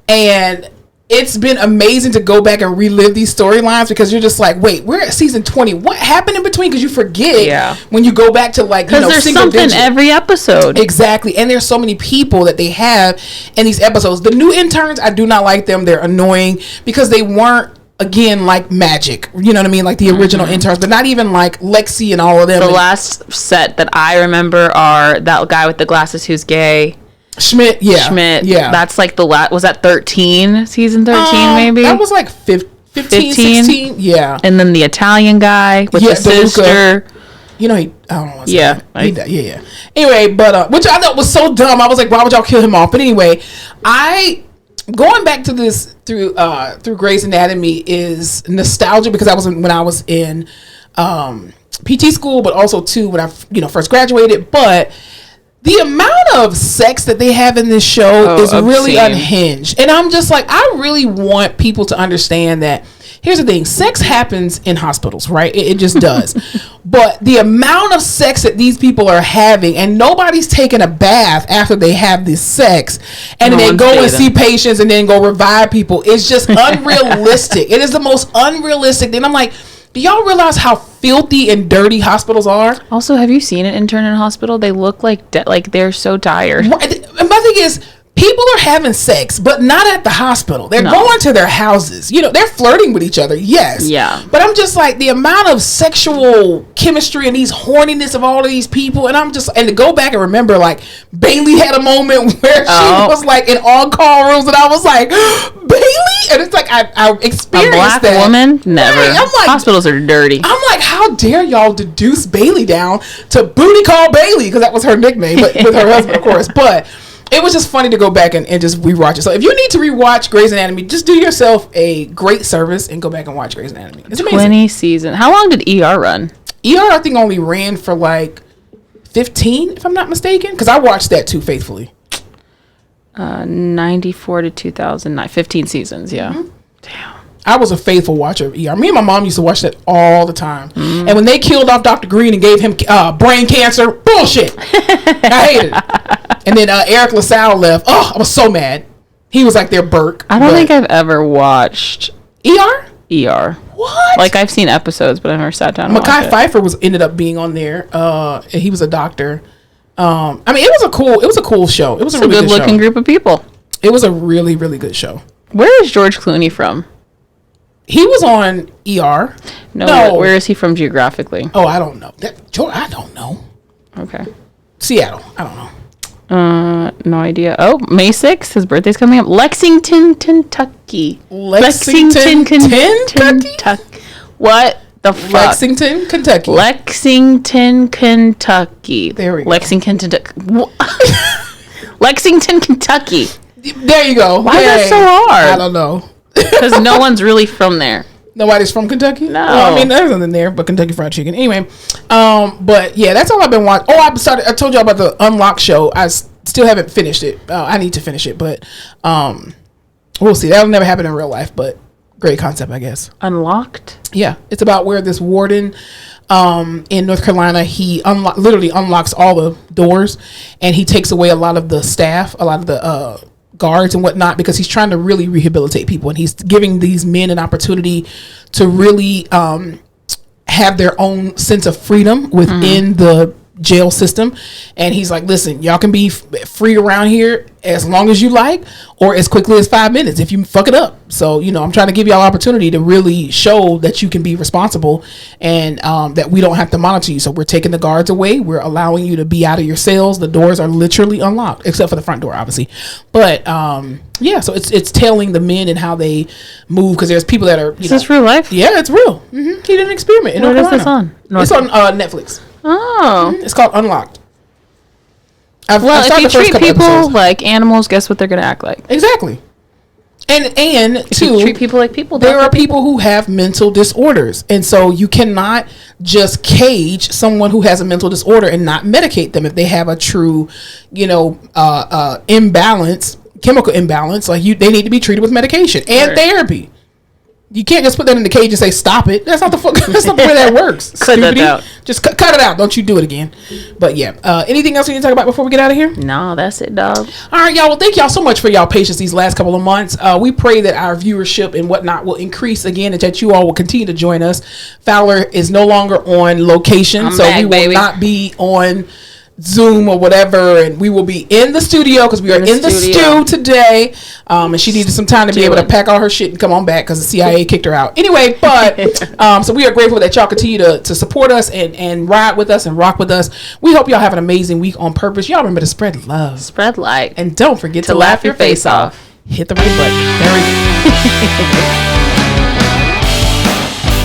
and it's been amazing to go back and relive these storylines because you're just like, wait, we're at season 20. What happened in between? Because you forget when you go back to like, because there's something every episode. Exactly. And there's so many people that they have in these episodes. The new interns, I do not like them. They're annoying because they weren't, again, like magic. You know what I mean? Like the original interns, but not even like Lexi and all of them. The last set that I remember are that guy with the glasses who's gay. Schmidt. That's like the was that 13, season 13 maybe? That was like 15, 16. Yeah. And then the Italian guy with the sister. You know, I don't know what's yeah. Yeah. Anyway, but which I thought was so dumb. I was like, why would y'all kill him off? But anyway, going back to this through Grey's Anatomy is nostalgia because I was when I was in PT school, but also too when I first graduated. But the amount of sex that they have in this show is really unhinged. And I'm just like, I really want people to understand that. Here's the thing. Sex happens in hospitals, right? It just does. But the amount of sex that these people are having, and nobody's taking a bath after they have this sex, and then they go and see patients and then go revive people. It's just unrealistic. It is the most unrealistic thing. I'm like, do y'all realize how filthy and dirty hospitals are? Also, have you seen an intern in a hospital? They look like they're so tired. And my thing is, people are having sex, but not at the hospital. They're going to their houses. You know, they're flirting with each other, yes. Yeah. But I'm just like, the amount of sexual chemistry and these horniness of all of these people, and I'm just, and to go back and remember, like, Bailey had a moment where she was like in on-call rooms, and I was like, Bailey? And it's like, I experienced a black that. woman? Never. Right. I'm like, hospitals are dirty. I'm like, how dare y'all deduce Bailey down to Booty Call Bailey, because that was her nickname, but with her husband, of course. But it was just funny to go back and just rewatch it. So if you need to rewatch Grey's Anatomy, just do yourself a great service and go back and watch Grey's Anatomy. It's amazing. 20 seasons. How long did ER run? ER, I think, only ran for like 15, if I'm not mistaken, because I watched that too faithfully. 94 to 2009. 15 seasons, yeah. Mm-hmm. Damn. I was a faithful watcher of ER. Me and my mom used to watch that all the time. Mm-hmm. And when they killed off Dr. Green and gave him brain cancer, bullshit. I hated it. And then Eric LaSalle left. Oh, I was so mad. He was like their Burke. I don't think I've ever watched ER. What? Like, I've seen episodes, but I've never sat down and watched it. Mekhi Phifer ended up being on there. And he was a doctor. I mean, it was a cool show. It was a really good looking group of people. It was a really, really good show. Where is George Clooney from? He was on ER. No. Where is he from geographically? Oh, I don't know. I don't know. Okay. Seattle. I don't know. No idea. Oh, May 6th. His birthday's coming up. Lexington, Kentucky. Lexington, Kentucky? What the fuck? Lexington, Kentucky. Lexington, Kentucky. There we go. Lexington, Kentucky. There you go. Why is that so hard? I don't know. Because no one's really from there. Nobody's from Kentucky? No. Well, I mean, there's nothing there but Kentucky Fried Chicken. Anyway, but yeah, that's all I've been watching. Oh, I told you about the Unlocked show. I still haven't finished it. I need to finish it, but we'll see. That'll never happen in real life, but great concept, I guess. Unlocked? Yeah. It's about where this warden in North Carolina, he literally unlocks all the doors, and he takes away a lot of the staff, a lot of the guards and whatnot, because he's trying to really rehabilitate people, and he's giving these men an opportunity to really have their own sense of freedom within the jail system. And he's like, listen, y'all can be free around here as long as you like, or as quickly as 5 minutes if you fuck it up. So, you know, I'm trying to give y'all opportunity to really show that you can be responsible, and that we don't have to monitor you. So we're taking the guards away. We're allowing you to be out of your cells. The doors are literally unlocked, except for the front door, obviously. But yeah, so it's telling the men and how they move, because there's people that are, is this real life? Yeah, it's real. He did an experiment in North Carolina. What is this on? It's on Netflix. Oh. It's called Unlocked. Well, if you treat people like animals, guess what they're going to act like? Exactly. And if you treat people like people, there are people who have mental disorders. And so you cannot just cage someone who has a mental disorder and not medicate them if they have a true, imbalance, chemical imbalance. Like they need to be treated with medication and therapy. You can't just put that in the cage and say, stop it. That's not the way that works. Cut that out. Just cut it out. Don't you do it again. But yeah. Anything else we need to talk about before we get out of here? No, that's it, dog. All right, y'all. Well, thank y'all so much for y'all patience these last couple of months. We pray that our viewership and whatnot will increase again, and that you all will continue to join us. Fowler is no longer on location, we will not be on Zoom or whatever, and we will be in the studio, because we are in the stew today, and she needed some time to be able to pack all her shit and come on back because the CIA kicked her out anyway. But so we are grateful that y'all continue to support us and ride with us and rock with us. We hope y'all have an amazing week on purpose. Y'all remember to spread love, spread light, and don't forget to laugh your face off. Hit the right button. There we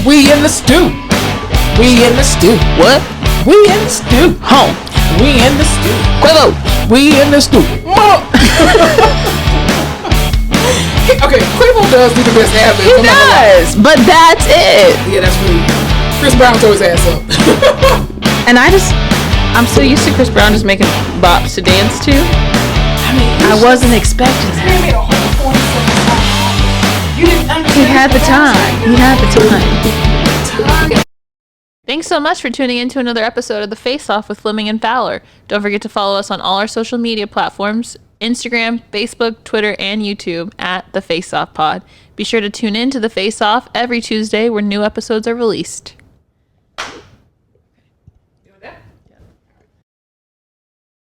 go. We in the stew. We in the stew. What? We in the stew. Home. We in the stew. Quavo. We in the stew. Okay, Quavo does do the best ad-lib. He does, but that's it. Yeah, that's really. Chris Brown throw his ass up. And I'm so used to Chris Brown just making bops to dance to. I mean, I wasn't expecting that. He made a whole 40-second song. You didn't understand. He had the time. Thanks so much for tuning in to another episode of The Face Off with Fleming and Fowler. Don't forget to follow us on all our social media platforms, Instagram, Facebook, Twitter, and YouTube at The Face Off Pod. Be sure to tune in to The Face Off every Tuesday where new episodes are released.